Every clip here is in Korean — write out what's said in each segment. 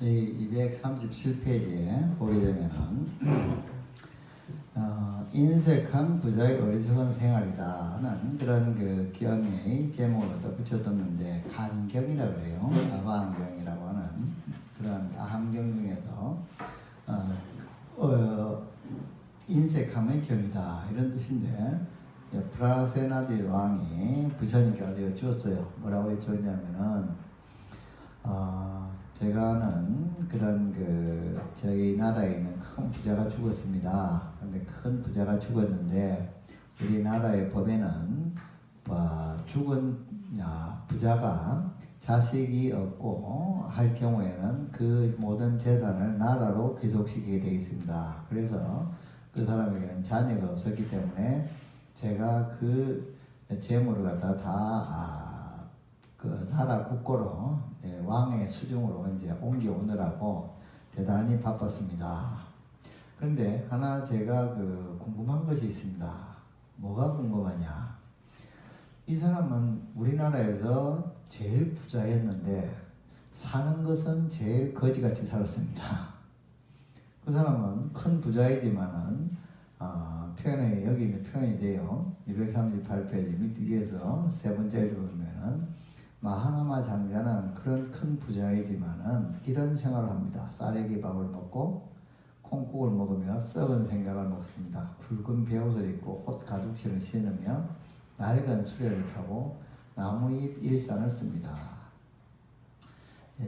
이 237페이지에 보게 되면은 인색한 부자의 어리석은 생활이다는 그런 그 기왕의 제목을 갖다 붙여뒀는데, 간경이라고 그래요. 자바안경이라고 하는 그런 암경 중에서 인색함의 경이다 이런 뜻인데, 브라세나디 왕이 부처님께 어디 주었어요. 뭐라고 해줬냐면은 제가 아는 그런 저희 나라에 있는 큰 부자가 죽었습니다. 근데 큰 부자가 죽었는데 우리나라의 법에는 죽은 부자가 자식이 없고 할 경우에는 그 모든 재산을 나라로 귀속시키게 되어 있습니다. 그래서 그 사람에게는 자녀가 없었기 때문에 제가 그 재물을 갖다 다 그 나라 국고로 왕의 수중으로 이제 옮겨오느라고 대단히 바빴습니다. 그런데 하나 제가 궁금한 것이 있습니다. 뭐가 궁금하냐? 이 사람은 우리나라에서 제일 부자였는데 사는 것은 제일 거지같이 살았습니다. 그 사람은 큰 부자이지만은 표현에 여기 있는 표현이 돼요. 238페이지 밑 위에서 세 번째를 보면은 마하나마 장자는 그런 큰 부자이지만은 이런 생활을 합니다. 쌀에기 밥을 먹고 콩국을 먹으며 썩은 생각을 먹습니다. 붉은 베옷을 입고 옷 가죽신을 신으며 낡은 수레를 타고 나무잎 일산을 씁니다.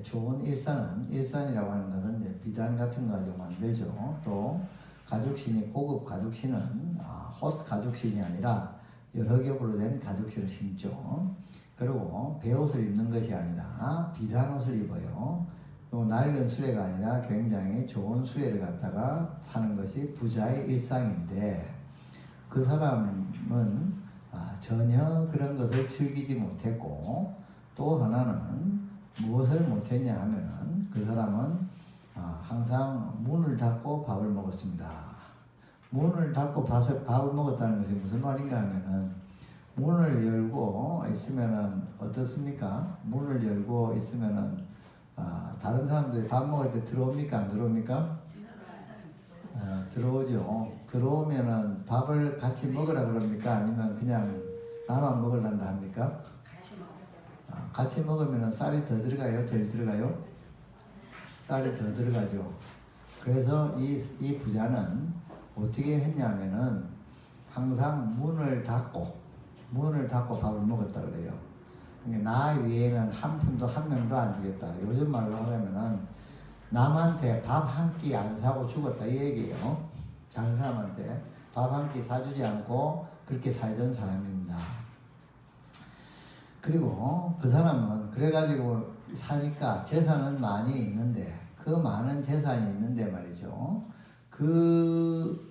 좋은 일산이라고 하는 것은 이제 비단 같은 거 가지고 만들죠. 또 가죽신이, 고급 가죽신은 옷 가죽신이 아니라 여러 겹으로 된 가죽신을 신죠. 그리고 베옷을 입는 것이 아니라 비단 옷을 입어요. 또 낡은 수레가 아니라 굉장히 좋은 수레를 갖다가 사는 것이 부자의 일상인데, 그 사람은 전혀 그런 것을 즐기지 못했고, 또 하나는 무엇을 못했냐 하면은 그 사람은 항상 문을 닫고 밥을 먹었습니다. 문을 닫고 밥을 먹었다는 것이 무슨 말인가 하면은, 문을 열고 있으면은 어떻습니까? 문을 열고 있으면은 다른 사람들이 밥 먹을 때 들어옵니까? 안 들어옵니까? 들어오죠. 들어오면은 밥을 같이 먹으라 그럽니까? 아니면 그냥 나만 먹으란다 합니까? 같이 먹으면은 쌀이 더 들어가요? 덜 들어가요? 쌀이 더 들어가죠. 그래서 이 부자는 어떻게 했냐면은 항상 문을 닫고 밥을 먹었다 그래요. 나 위에는 한 푼도 한 명도 안 주겠다. 요즘 말로 하면은 남한테 밥 한 끼 안 사고 죽었다 이 얘기예요. 다른 사람한테 밥 한 끼 사주지 않고 그렇게 살던 사람입니다. 그리고 그 사람은 그래가지고 사니까 재산은 많이 있는데, 그 많은 재산이 있는데 말이죠. 그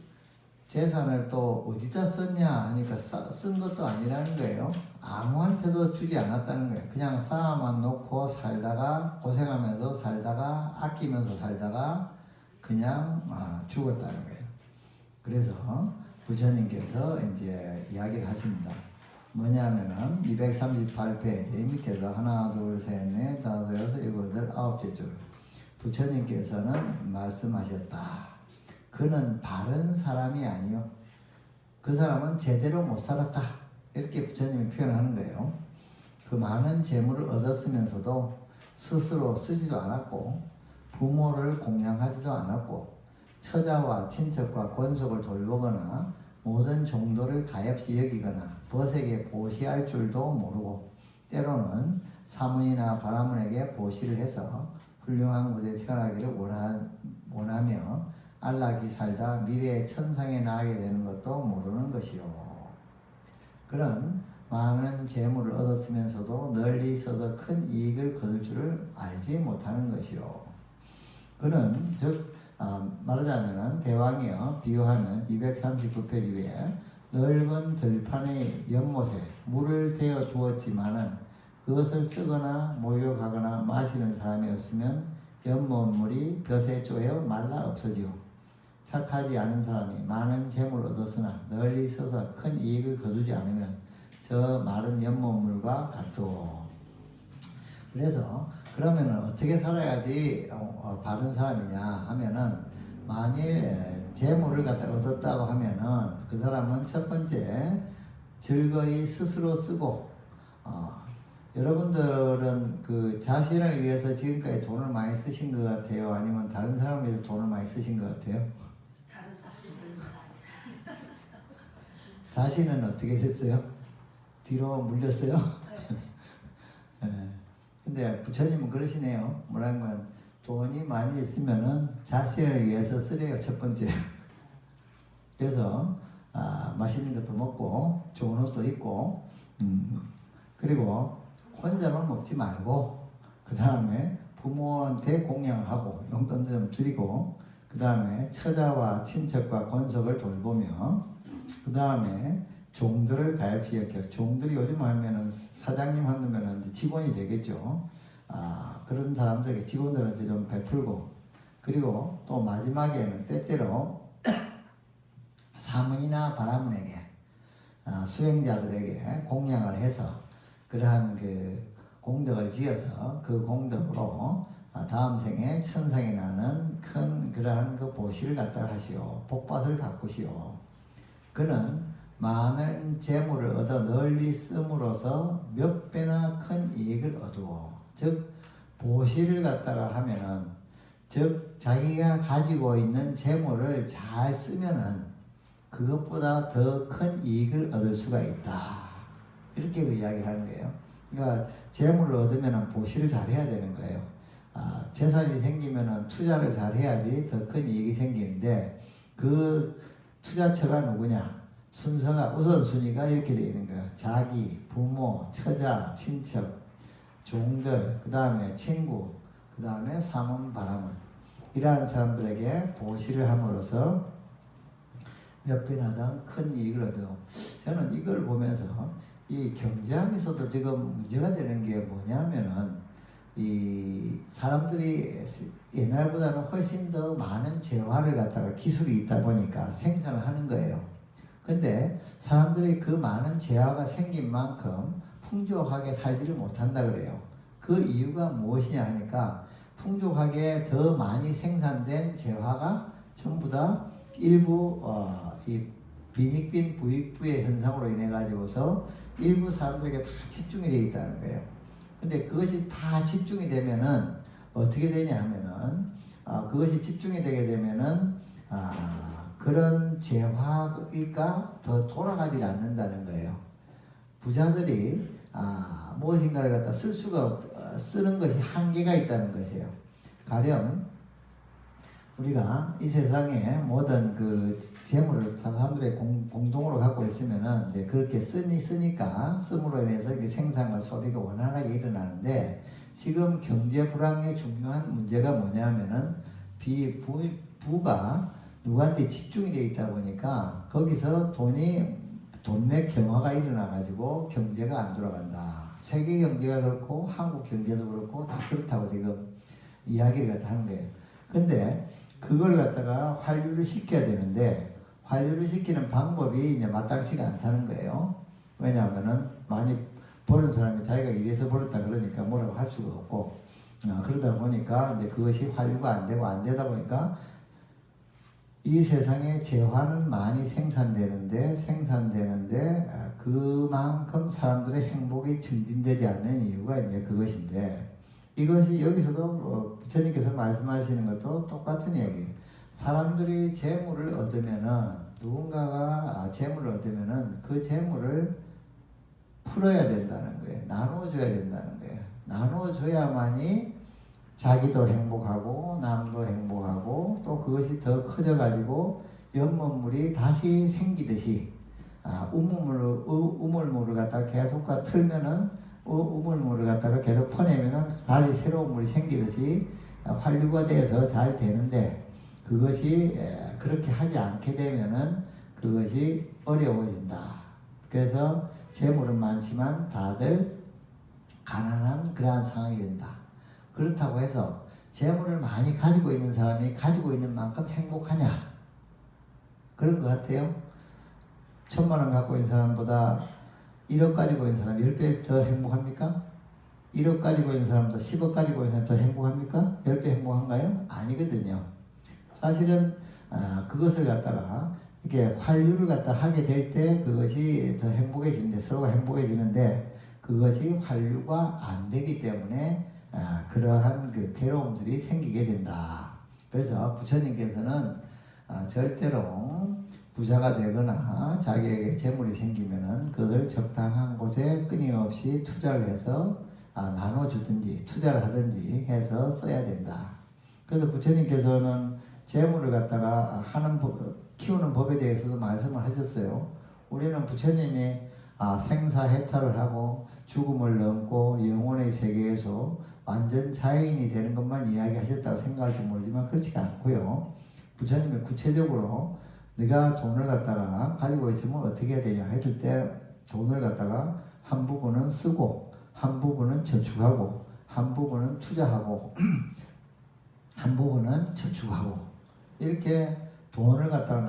재산을 또 어디다 썼냐 하니까 쓴 것도 아니라는 거예요. 아무한테도 주지 않았다는 거예요. 그냥 쌓아만 놓고 살다가, 고생하면서 살다가, 아끼면서 살다가 그냥 죽었다는 거예요. 그래서 부처님께서 이제 이야기를 하십니다. 뭐냐면은 238페이지 밑에서 하나, 둘, 셋, 넷, 다섯, 여섯, 일곱, 여덟, 아홉째 줄, 부처님께서는 말씀하셨다. 그는 바른 사람이 아니요, 그 사람은 제대로 못 살았다. 이렇게 부처님이 표현하는 거예요. 그 많은 재물을 얻었으면서도 스스로 쓰지도 않았고, 부모를 공양하지도 않았고, 처자와 친척과 권속을 돌보거나 모든 종도를 가엾이 여기거나 벗에게 보시할 줄도 모르고, 때로는 사문이나 바라문에게 보시를 해서 훌륭한 곳에 태어나기를 원하며 안락이 살다 미래의 천상에 나가게 되는 것도 모르는 것이요. 그런 많은 재물을 얻었으면서도 널리 있어서 큰 이익을 거둘 줄을 알지 못하는 것이요. 그는 즉 말하자면 대왕이요, 비유하면 239페이지 위에 넓은 들판의 연못에 물을 대어 두었지만은 그것을 쓰거나 목욕하거나 마시는 사람이 없으면 연못물이 벼에 쪼여 말라 없어지고, 착하지 않은 사람이 많은 재물을 얻었으나 널리 있어서 큰 이익을 거두지 않으면 저 마른 연못물과 같도. 그래서 그러면은 어떻게 살아야지 바른 사람이냐 하면은 만일 재물을 갖다 얻었다고 하면은 그 사람은 첫 번째 즐거이 스스로 쓰고 여러분들은 그 자신을 위해서 지금까지 돈을 많이 쓰신 것 같아요? 아니면 다른 사람을 위해서 돈을 많이 쓰신 것 같아요? 자신은 어떻게 됐어요? 뒤로 물렸어요? 네. 근데 부처님은 그러시네요. 뭐라면 돈이 많이 있으면은 자신을 위해서 쓰래요. 첫 번째. 그래서 맛있는 것도 먹고 좋은 옷도 입고 그리고 혼자만 먹지 말고 그 다음에 부모한테 공양하고 용돈도 좀 드리고 그 다음에 처자와 친척과 권속을 돌보며 그 다음에 종들을 가엾이 종들이 요즘 하면은 사장님 한다면은 직원이 되겠죠. 그런 사람들에게 직원들한테 좀 베풀고 그리고 또 마지막에는 때때로 사문이나 바라문에게 수행자들에게 공양을 해서 그러한 그 공덕을 지어서 그 공덕으로 다음 생에 천상에 나는 큰 그러한 그 보시를 갖다 하시오. 복받을 가꾸시오. 그는 많은 재물을 얻어 널리 씀으로써 몇 배나 큰 이익을 얻어. 즉 보시를 갖다가 하면은 즉 자기가 가지고 있는 재물을 잘 쓰면은 그것보다 더 큰 이익을 얻을 수가 있다. 이렇게 그 이야기를 하는 거예요. 그러니까 재물을 얻으면은 보시를 잘 해야 되는 거예요. 재산이 생기면은 투자를 잘 해야지 더 큰 이익이 생기는데 그 투자처가 누구냐? 순서가 우선순위가 이렇게 되어 있는 거예요. 자기, 부모, 처자, 친척, 종들, 그 다음에 친구, 그 다음에 사문, 바라문 이러한 사람들에게 보시를 함으로써 몇 배나 더 큰 이익을 얻어. 저는 이걸 보면서 이 경제학에서도 지금 문제가 되는 게 뭐냐면은 이 사람들이 옛날보다는 훨씬 더 많은 재화를 갖다가 기술이 있다 보니까 생산을 하는 거예요. 근데 사람들이 그 많은 재화가 생긴 만큼 풍족하게 살지를 못한다 그래요. 그 이유가 무엇이냐 하니까 풍족하게 더 많이 생산된 재화가 전부 다 일부 이 빈익빈 부익부의 현상으로 인해 가지고서 일부 사람들에게 다 집중이 되어 있다는 거예요. 근데 그것이 다 집중이 되면은 어떻게 되냐 하면은 그것이 집중이 되게 되면은 그런 재화가 더 돌아가지 않는다는 거예요. 부자들이 무엇인가를 갖다 쓰는 것이 한계가 있다는 것이에요. 가령 우리가 이 세상에 모든 그 재물을 사람들의 공동으로 갖고 있으면은 이제 그렇게 쓰니까 씀으로 인해서 이게 생산과 소비가 원활하게 일어나는데 지금 경제 불황의 중요한 문제가 뭐냐면은 부가 누구한테 집중이 되어 있다 보니까 거기서 돈맥 경화가 일어나 가지고 경제가 안 돌아간다. 세계 경제가 그렇고 한국 경제도 그렇고 다 그렇다고 지금 이야기를 갖다 하는 거예요. 근데 그걸 갖다가 환류를 시켜야 되는데 환류를 시키는 방법이 이제 마땅치가 않다는 거예요. 왜냐하면은 많이 버는 사람이 자기가 이래서 벌었다 그러니까 뭐라고 할 수가 없고 그러다 보니까 이제 그것이 환류가 안 되다 보니까 이 세상에 재화는 많이 생산되는데 그만큼 사람들의 행복이 증진되지 않는 이유가 이제 그것인데 이것이 여기서도 부처님께서 말씀하시는 것도 똑같은 얘기예요. 사람들이 재물을 얻으면은 누군가가 재물을 얻으면은 그 재물을 풀어야 된다는 거예요. 나눠줘야 된다는 거예요. 나눠줘야만이 자기도 행복하고 남도 행복하고 또 그것이 더 커져가지고 연못물이 다시 생기듯이 우물물을 갖다가 계속 틀면은 우물물을 갖다가 계속 퍼내면은 다시 새로운 물이 생기듯이 환류가 돼서 잘 되는데 그것이 그렇게 하지 않게 되면은 그것이 어려워진다. 그래서 재물은 많지만 다들 가난한 그러한 상황이 된다. 그렇다고 해서 재물을 많이 가지고 있는 사람이 가지고 있는 만큼 행복하냐? 그런 것 같아요. 1,000만 원 갖고 있는 사람보다 1억 가지고 있는 사람이 10배 더 행복합니까? 1억 가지고 있는 사람도 10억 가지고 있는 사람 더 행복합니까? 10배 행복한가요? 아니거든요. 사실은 그것을 갖다가 이렇게 환류를 갖다 하게 될 때 그것이 더 행복해지는데, 서로가 행복해지는데, 그것이 환류가 안 되기 때문에 그러한 그 괴로움들이 생기게 된다. 그래서 부처님께서는 절대로 부자가 되거나 자기에게 재물이 생기면은 그것을 적당한 곳에 끊임없이 투자를 해서 나눠주든지 투자를 하든지 해서 써야 된다. 그래서 부처님께서는 재물을 갖다가 키우는 법에 대해서도 말씀을 하셨어요. 우리는 부처님이 생사해탈을 하고 죽음을 넘고 영혼의 세계에서 완전 자연이 되는 것만 이야기하셨다고 생각할지 모르지만 그렇지가 않고요. 부처님이 구체적으로 네가 돈을 갖다가 가지고 있으면 어떻게 해야 되냐 했을 때 돈을 갖다가 한 부분은 쓰고 한 부분은 저축하고 한 부분은 투자하고 한 부분은 저축하고 이렇게 돈을 갖다가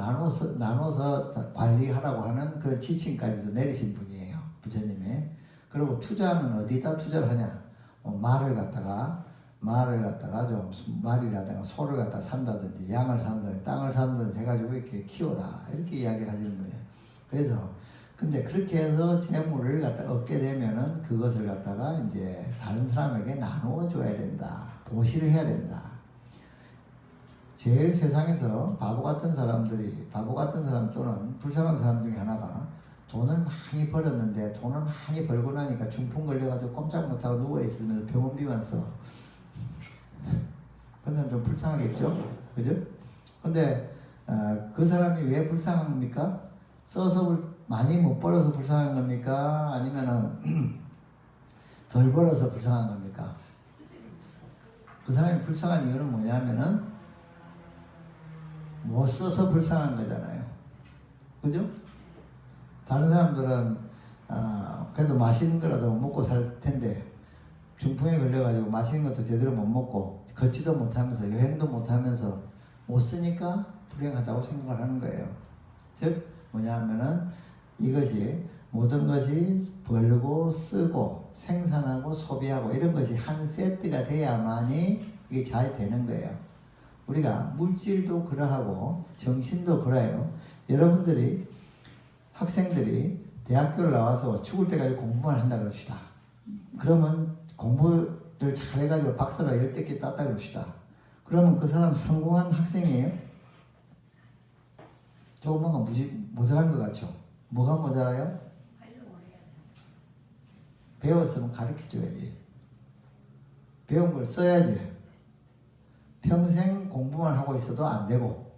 나눠서 관리하라고 하는 그런 지침까지도 내리신 분이에요. 부처님이. 그리고 투자는 어디다 투자를 하냐? 말을 갖다가 말이라든가 소를 갖다 산다든지 양을 산다든지 땅을 산다든지 해가지고 이렇게 키워라 이렇게 이야기를 하시는 거예요. 그래서 근데 그렇게 해서 재물을 갖다 얻게 되면은 그것을 갖다가 이제 다른 사람에게 나누어 줘야 된다. 보시를 해야 된다. 제일 세상에서 바보 같은 사람 또는 불쌍한 사람 중에 하나가 돈을 많이 벌었는데 돈을 많이 벌고 나니까 중풍 걸려가지고 꼼짝 못하고 누워있으면서 병원비만 써. 그 사람 좀 불쌍하겠죠? 그죠? 근데 그 사람이 왜 불쌍한 겁니까? 써서 많이 못 벌어서 불쌍한 겁니까? 아니면은 덜 벌어서 불쌍한 겁니까? 그 사람이 불쌍한 이유는 뭐냐면은 못 써서 불쌍한 거잖아요. 그죠? 다른 사람들은 그래도 맛있는 거라도 먹고 살 텐데 중풍에 걸려가지고 맛있는 것도 제대로 못 먹고 걷지도 못하면서 여행도 못하면서 못 쓰니까 불행하다고 생각을 하는 거예요. 즉 뭐냐면은 이것이 모든 것이 벌고 쓰고 생산하고 소비하고 이런 것이 한 세트가 돼야만이 이게 잘 되는 거예요. 우리가 물질도 그러하고 정신도 그래요. 여러분들이 학생들이 대학교를 나와서 죽을 때까지 공부만 한다 그럽시다. 그러면 공부를 잘해가지고 박사를 10개 땄다 그럽시다. 그러면 그 사람 성공한 학생이에요? 조금만 모자란 것 같죠? 뭐가 모자라요? 배웠으면 가르쳐줘야지. 배운 걸 써야지. 평생 공부만 하고 있어도 안 되고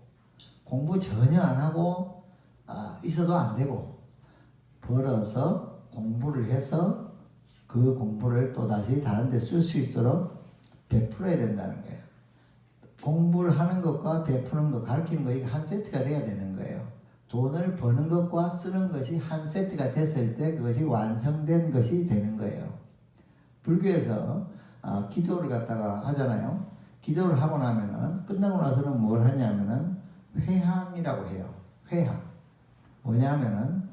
공부 전혀 안 하고 있어도 안 되고 벌어서 공부를 해서 그 공부를 또다시 다른 데 쓸 수 있도록 베풀어야 된다는 거예요. 공부를 하는 것과 베푸는 것, 가르치는 것 이게 한 세트가 돼야 되는 거예요. 돈을 버는 것과 쓰는 것이 한 세트가 됐을 때 그것이 완성된 것이 되는 거예요. 불교에서 기도를 갖다가 하잖아요. 기도를 하고 나면은 끝나고 나서는 뭘 하냐면은 회향이라고 해요. 회향. 뭐냐면은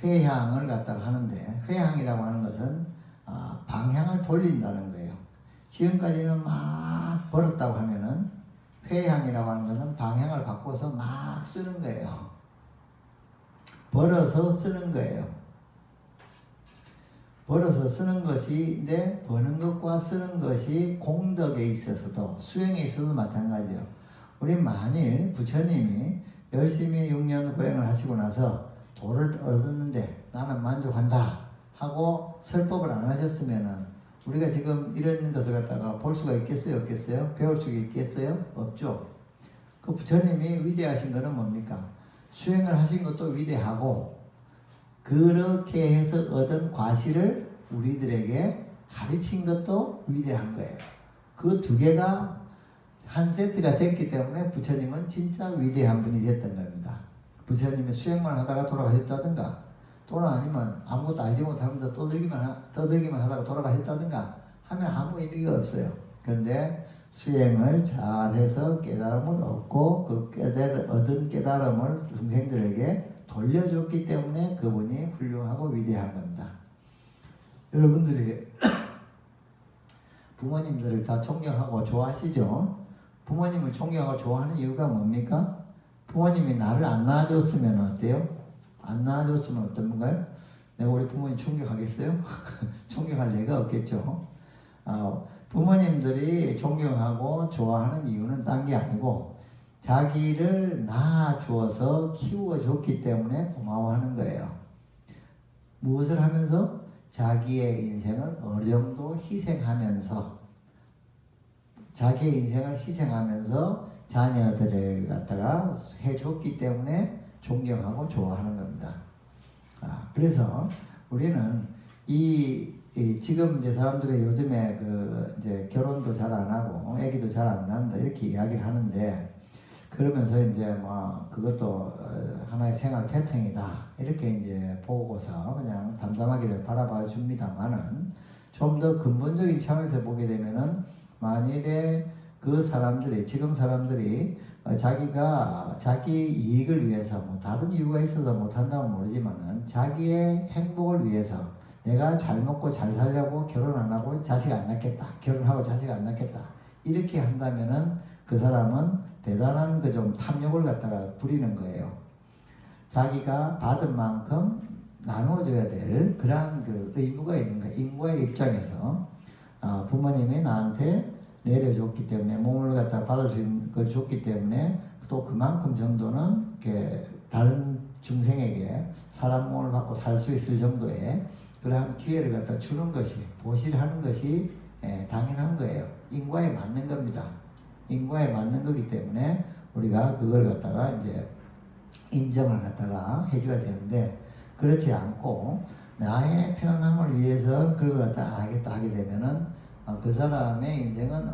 회향을 갖다가 하는데 회향이라고 하는 것은 방향을 돌린다는 거예요. 지금까지는 막 벌었다고 하면은 회향이라고 하는 것은 방향을 바꿔서 막 쓰는 거예요. 벌어서 쓰는 거예요. 벌어서 쓰는 것인데 버는 것과 쓰는 것이 공덕에 있어서도 수행에 있어서도 마찬가지예요. 우리 만일 부처님이 열심히 6년 고행을 하시고 나서 도를 얻었는데 나는 만족한다 하고 설법을 안 하셨으면은 우리가 지금 이런 것을 갖다가 볼 수가 있겠어요? 없겠어요? 배울 수가 있겠어요? 없죠. 그 부처님이 위대하신 것은 뭡니까? 수행을 하신 것도 위대하고 그렇게 해서 얻은 과실을 우리들에게 가르친 것도 위대한 거예요. 그 두 개가 한 세트가 됐기 때문에 부처님은 진짜 위대한 분이 됐던 겁니다. 부처님이 수행만 하다가 돌아가셨다든가 또는 아니면 아무것도 알지 못하면서 떠들기만 하다가 돌아가셨다든가 하면 아무 의미가 없어요. 그런데 수행을 잘해서 깨달음을 얻고 그 얻은 깨달음을 중생들에게 돌려줬기 때문에 그분이 훌륭하고 위대한 겁니다. 여러분들이 부모님들을 다 존경하고 좋아하시죠? 부모님을 존경하고 좋아하는 이유가 뭡니까? 부모님이 나를 안 낳아줬으면 어때요? 안 낳아줬으면 어떤 건가요? 내가 우리 부모님 존경하겠어요? 존경할 리가 없겠죠. 부모님들이 존경하고 좋아하는 이유는 딴 게 아니고 자기를 낳아주어서 키워줬기 때문에 고마워하는 거예요. 무엇을 하면서? 자기의 인생을 어느 정도 희생하면서 자기의 인생을 희생하면서 자녀들을 갖다가 해줬기 때문에 존경하고 좋아하는 겁니다. 그래서 우리는 지금 이제 사람들이 요즘에 이제 결혼도 잘 안 하고 아기도 잘 안 낳는다 이렇게 이야기를 하는데 그러면서 이제 뭐 그것도 하나의 생활 패턴이다 이렇게 이제 보고서 그냥 담담하게 바라봐 줍니다만은 좀 더 근본적인 차원에서 보게 되면은 만일에 그 사람들이 지금 사람들이 자기가 자기 이익을 위해서 뭐 다른 이유가 있어서 못한다면 모르지만은 자기의 행복을 위해서 내가 잘 먹고 잘 살려고 결혼 안 하고 자식 안 낳겠다 결혼하고 자식 안 낳겠다 이렇게 한다면은 그 사람은 대단한 그 좀 탐욕을 갖다가 부리는 거예요. 자기가 받은 만큼 나눠줘야 될 그러한 그 의무가 있는 거예요. 인과의 입장에서 부모님이 나한테 내려줬기 때문에 몸을 갖다 받을 수 있는 걸 줬기 때문에 또 그만큼 정도는 이렇게 다른 중생에게 사람 몸을 받고 살 수 있을 정도의 그러한 기회를 갖다 주는 것이 보실하는 것이 당연한 거예요. 인과에 맞는 겁니다. 인과에 맞는 거기 때문에 우리가 그걸 갖다가 이제 인정을 갖다가 해줘야 되는데 그렇지 않고 나의 편안함을 위해서 그걸 갖다가 알겠다 하게 되면은 그 사람의 인생은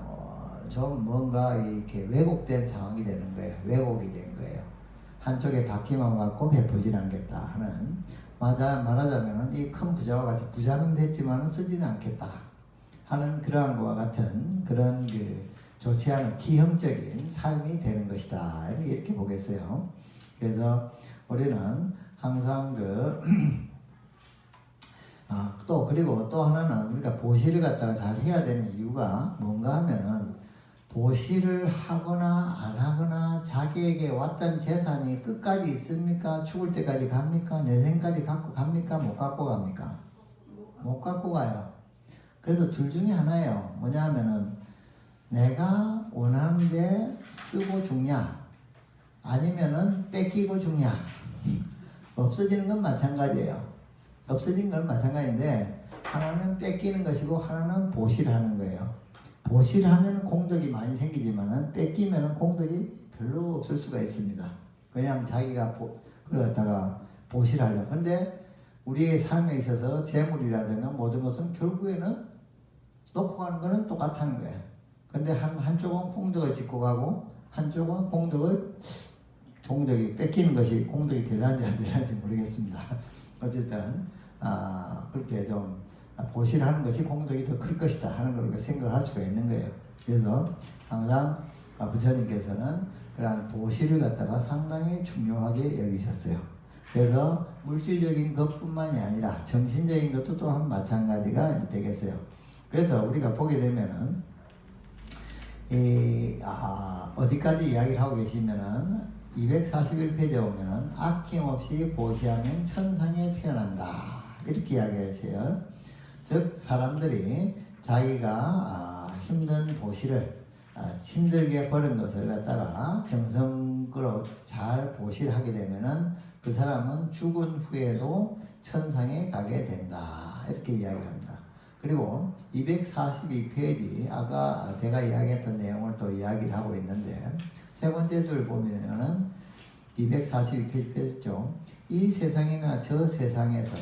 좀 뭔가 이렇게 왜곡된 상황이 되는 거예요. 왜곡이 된 거예요. 한쪽에 받기만 받고 베풀질 않겠다 하는 말하자면은 이 큰 부자와 같이 부자는 됐지만은 쓰지는 않겠다 하는 그러한 것과 같은 그런 좋지 않은 기형적인 삶이 되는 것이다 이렇게 보겠어요. 그래서 우리는 항상 그리고 또 하나는 우리가 보시를 갖다가 잘 해야 되는 이유가 뭔가 하면은 보시를 하거나 안 하거나 자기에게 왔던 재산이 끝까지 있습니까? 죽을 때까지 갑니까? 내 생까지 갖고 갑니까? 못 갖고 갑니까? 못 갖고 가요. 그래서 둘 중에 하나예요. 뭐냐 하면은 내가 원하는데 쓰고 죽냐 아니면은 뺏기고 죽냐 없어지는 건 마찬가지예요. 없어진 건 마찬가지인데 하나는 뺏기는 것이고 하나는 보실하는 거예요. 보실하면 공덕이 많이 생기지만은 뺏기면은 공덕이 별로 없을 수가 있습니다. 왜냐하면 자기가 그걸 갖다가 보실하려고. 근데 우리의 삶에 있어서 재물이라든가 모든 것은 결국에는 놓고 가는 거는 똑같다는 거예요. 근데 한쪽은 공덕을 짓고 가고 한쪽은 공덕이 뺏기는 것이 공덕이 되는지 안 되는지 모르겠습니다. 어쨌든 그렇게 좀 보실하는 것이 공덕이 더 클 것이다 하는 걸 생각할 수가 있는 거예요. 그래서 항상 부처님께서는 그러한 보실을 갖다가 상당히 중요하게 여기셨어요. 그래서 물질적인 것뿐만이 아니라 정신적인 것도 또한 마찬가지가 되겠어요. 그래서 우리가 보게 되면은 어디까지 이야기를 하고 계시면은 241페이지에 보면은 아낌없이 보시하면 천상에 태어난다 이렇게 이야기하세요. 즉 사람들이 자기가 힘든 보시를 힘들게 벌은 것을 갖다가 정성으로 잘 보실하게 되면은 그 사람은 죽은 후에도 천상에 가게 된다 이렇게 이야기를 합니다. 그리고 242페이지 아까 제가 이야기했던 내용을 또 이야기를 하고 있는데 세 번째 줄 보면은 242페이지죠. 이 세상이나 저 세상에서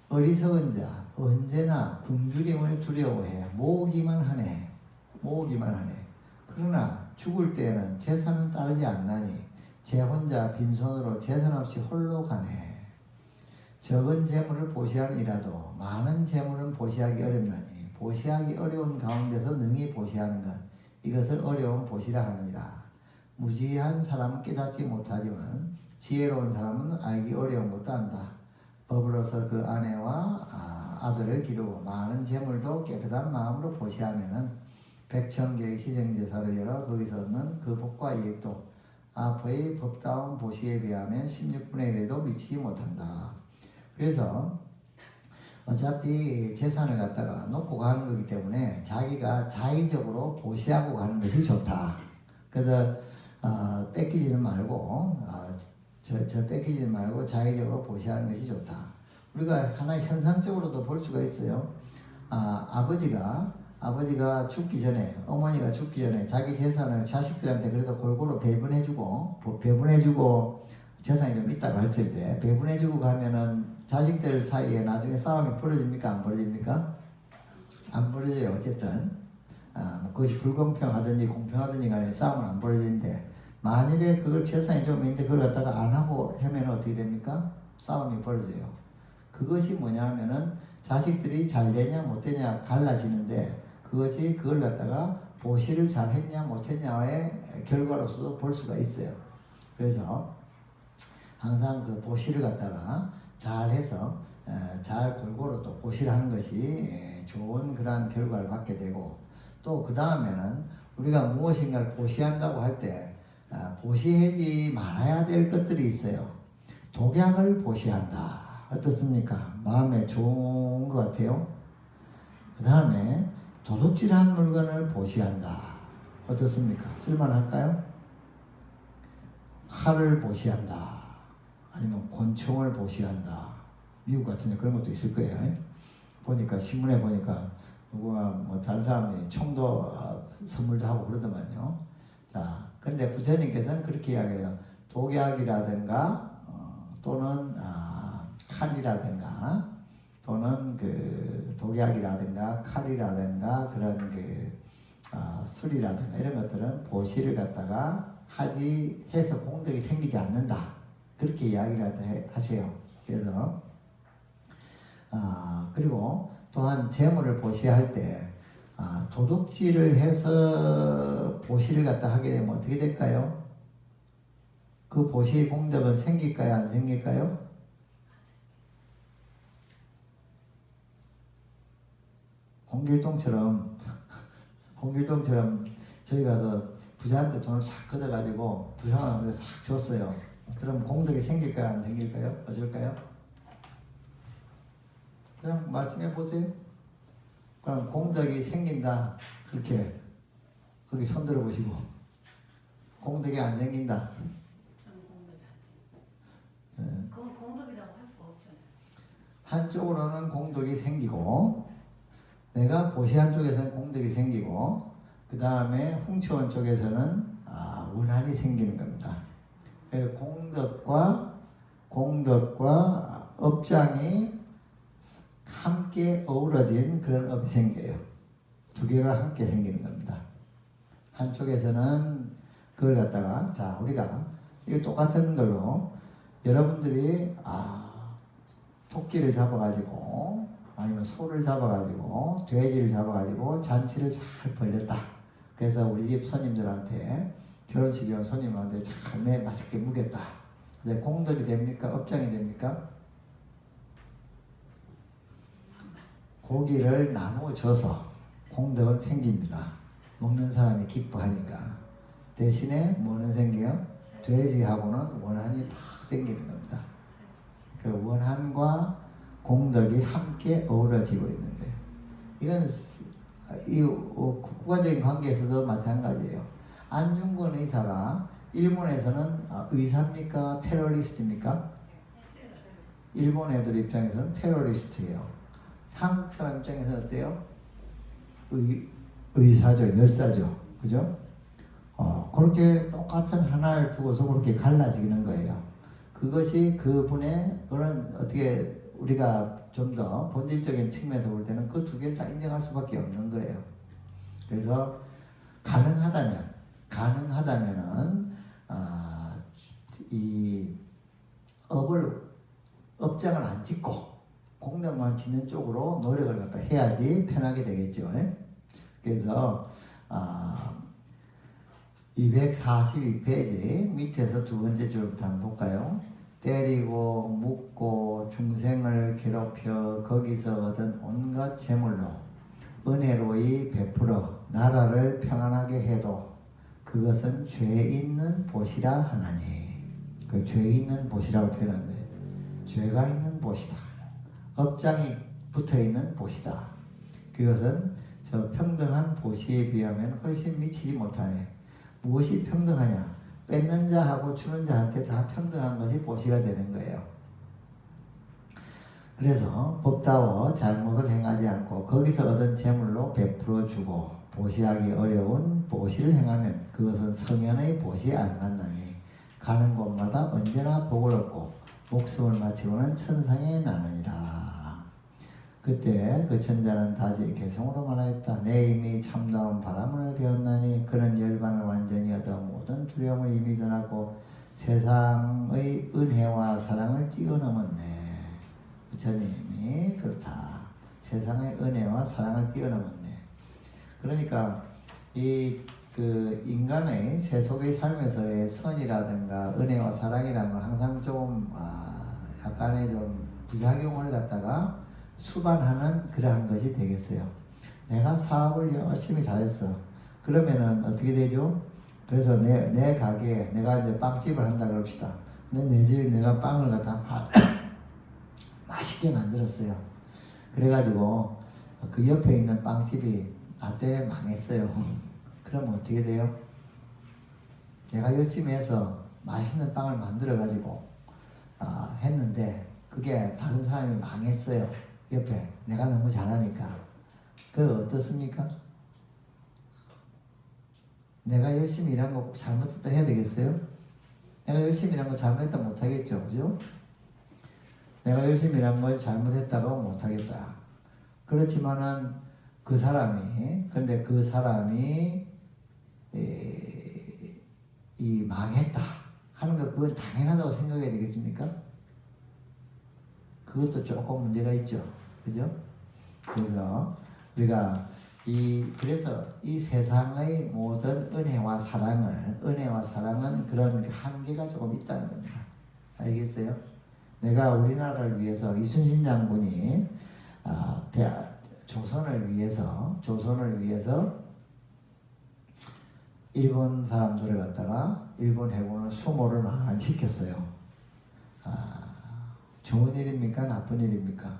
어리석은 자 언제나 굶주림을 두려워해 모으기만 하네. 그러나 죽을 때에는 재산은 따르지 않나니 제 혼자 빈손으로 재산 없이 홀로 가네. 적은 재물을 보시하니라도 많은 재물은 보시하기 어렵나니 보시하기 어려운 가운데서 능히 보시하는 것 이것을 어려운 보시라 하느니라. 무지한 사람은 깨닫지 못하지만 지혜로운 사람은 알기 어려운 것도 안다. 법으로서 그 아내와 아들을 기르고 많은 재물도 깨끗한 마음으로 보시하면은 백천개의 희생제사를 열어 거기서 얻는 그 복과 이익도 앞의 법다운 보시에 비하면 16분의 1에도 미치지 못한다. 그래서 어차피 재산을 갖다가 놓고 가는 거기 때문에 자기가 자의적으로 보시하고 가는 것이 좋다. 그래서 뺏기지는 말고 뺏기지 말고 자의적으로 보시하는 것이 좋다. 우리가 하나 현상적으로도 볼 수가 있어요. 아버지가 죽기 전에, 어머니가 죽기 전에 자기 재산을 자식들한테 그래도 골고루 배분해주고 재산이 좀 있다고 했을 때 배분해주고 가면은 자식들 사이에 나중에 싸움이 벌어집니까? 안 벌어집니까? 안 벌어져요. 어쨌든 그것이 불공평하든지 공평하든지 간에 싸움은 안 벌어지는데, 만일에 그걸 재산이 좀 있는데 그걸 갖다가 안 하고 하면 어떻게 됩니까? 싸움이 벌어져요. 그것이 뭐냐 하면은 자식들이 잘 되냐 못 되냐 갈라지는데, 그것이 그걸 갖다가 보시를 잘 했냐 못 했냐의 결과로서도 볼 수가 있어요. 그래서 항상 그 보시를 갖다가 잘 해서 잘 골고루 또 보시를 하는 것이 좋은 그러한 결과를 받게 되고, 또 그 다음에는 우리가 무엇인가를 보시한다고 할 때 보시하지 말아야 될 것들이 있어요. 독약을 보시한다. 어떻습니까? 마음에 좋은 것 같아요. 그 다음에 도둑질한 물건을 보시한다. 어떻습니까? 쓸만할까요? 칼을 보시한다. 아니면 권총을 보시한다. 미국 같은 데 그런 것도 있을 거예요. 보니까 신문에 보니까 누가 뭐 다른 사람이 총도 선물도 하고 그러더만요. 자, 그런데 부처님께서는 그렇게 이야기해요. 독약이라든가 또는 칼이라든가 또는 그 독약이라든가 칼이라든가 그런 그 술이라든가 이런 것들은 보시를 갖다가 해서 공덕이 생기지 않는다. 그렇게 이야기를 하세요. 그래서 그리고 또한 재물을 보시할 때 도둑질을 해서 보시를 갖다 하게 되면 어떻게 될까요? 그 보시의 공덕은 생길까요? 안 생길까요? 홍길동처럼 저희 가서 부자한테 돈을 싹 걷어가지고 부상한테 싹 줬어요. 그럼 공덕이 생길까요? 안 생길까요? 어쩔까요? 그냥 말씀해 보세요. 그럼 공덕이 생긴다. 그렇게 거기 손 들어 보시고 공덕이 안 생긴다. 그건 공덕이라고 할 수가 없잖아요. 한쪽으로는 공덕이 생기고 내가 보시한 쪽에서는 공덕이 생기고 그 다음에 홍채원 쪽에서는 원한이 생기는 겁니다. 공덕과 업장이 함께 어우러진 그런 업이 생겨요. 두 개가 함께 생기는 겁니다. 한쪽에서는 그걸 갖다가 자 우리가 이거 똑같은 걸로 여러분들이 토끼를 잡아가지고 아니면 소를 잡아가지고 돼지를 잡아가지고 잔치를 잘 벌렸다. 그래서 우리 집 손님들한테 결혼식에 온 손님한테 잘 맛있게 묵였다. 근데 공덕이 됩니까? 업장이 됩니까? 고기를 나누어줘서 공덕은 생깁니다. 먹는 사람이 기뻐하니까. 대신에 뭐는 생겨요? 돼지하고는 원한이 팍 생기는 겁니다. 그 원한과 공덕이 함께 어우러지고 있는 거예요. 이건 이 국가적인 관계에서도 마찬가지예요. 안중근 의사가 일본에서는 의사입니까? 테러리스트입니까? 일본 애들 입장에서는 테러리스트예요. 한국 사람 입장에서는 어때요? 의사죠, 열사죠, 그죠? 그렇게 똑같은 하나를 두고서 그렇게 갈라지는 거예요. 그것이 그분의 그런 어떻게 우리가 좀 더 본질적인 측면에서 볼 때는 그 두 개를 다 인정할 수밖에 없는 거예요. 그래서 가능하다면은 이 업장을 안 짓고 공덕만 짓는 쪽으로 노력을 갖다 해야지 편하게 되겠죠. 그래서 242페이지 밑에서 두 번째 줄부터 한번 볼까요? 때리고 묻고 중생을 괴롭혀 거기서 얻은 온갖 재물로 은혜로이 베풀어 나라를 평안하게 해도 그것은 죄 있는 보시라 하나니. 그 죄 있는 보시라고 표현하는데 죄가 있는 보시다. 업장이 붙어있는 보시다. 그것은 저 평등한 보시에 비하면 훨씬 미치지 못하네. 무엇이 평등하냐? 뺏는 자하고 주는 자한테 다 평등한 것이 보시가 되는 거예요. 그래서 법다워 잘못을 행하지 않고 거기서 얻은 재물로 베풀어 주고 보시하기 어려운 보시를 행하면 그것은 성현의 보시에 안 만나니 가는 곳마다 언제나 복을 얻고 목숨을 마치고는 천상에 나느니라. 그때 그 천자는 다시 개성으로 말하였다. 내 이미 참다운 바람을 배웠나니 그는 열반을 완전히 얻어 모든 두려움을 이미 전하고 세상의 은혜와 사랑을 뛰어넘었네. 부처님이 그렇다. 세상의 은혜와 사랑을 뛰어넘었네. 그러니까 이 그 인간의 세속의 삶에서의 선이라든가 은혜와 사랑이라는 건 항상 좀 약간의 좀 부작용을 갖다가 수반하는 그러한 것이 되겠어요. 내가 사업을 열심히 잘했어. 그러면은 어떻게 되죠? 그래서 내 가게에 내가 이제 빵집을 한다 그럽시다. 근데 내 집에 내가 빵을 갖다 맛있게 만들었어요. 그래가지고 그 옆에 있는 빵집이 나 때문에 망했어요. 그럼 어떻게 돼요? 내가 열심히 해서 맛있는 빵을 만들어가지고 했는데 그게 다른 사람이 망했어요. 옆에 내가 너무 잘하니까. 그럼 어떻습니까? 내가 열심히 일한 거 잘못했다 해야 되겠어요? 내가 열심히 일한 거 잘못했다 못하겠죠, 그죠? 내가 열심히 일한 걸 잘못했다고 못하겠다. 그렇지만은 그 사람이, 근데 그 사람이 이 망했다 하는 거 그건 당연하다고 생각해야 되겠습니까? 그것도 조금 문제가 있죠, 그죠? 그래서 우리가 그래서 이 세상의 모든 은혜와 사랑은 그런 한계가 조금 있다는 겁니다. 알겠어요? 내가 우리나라를 위해서 이순신 장군이 조선을 위해서 일본 사람들을 갖다가 일본 해군을 수모를 많이 시켰어요. 좋은 일입니까? 나쁜 일입니까?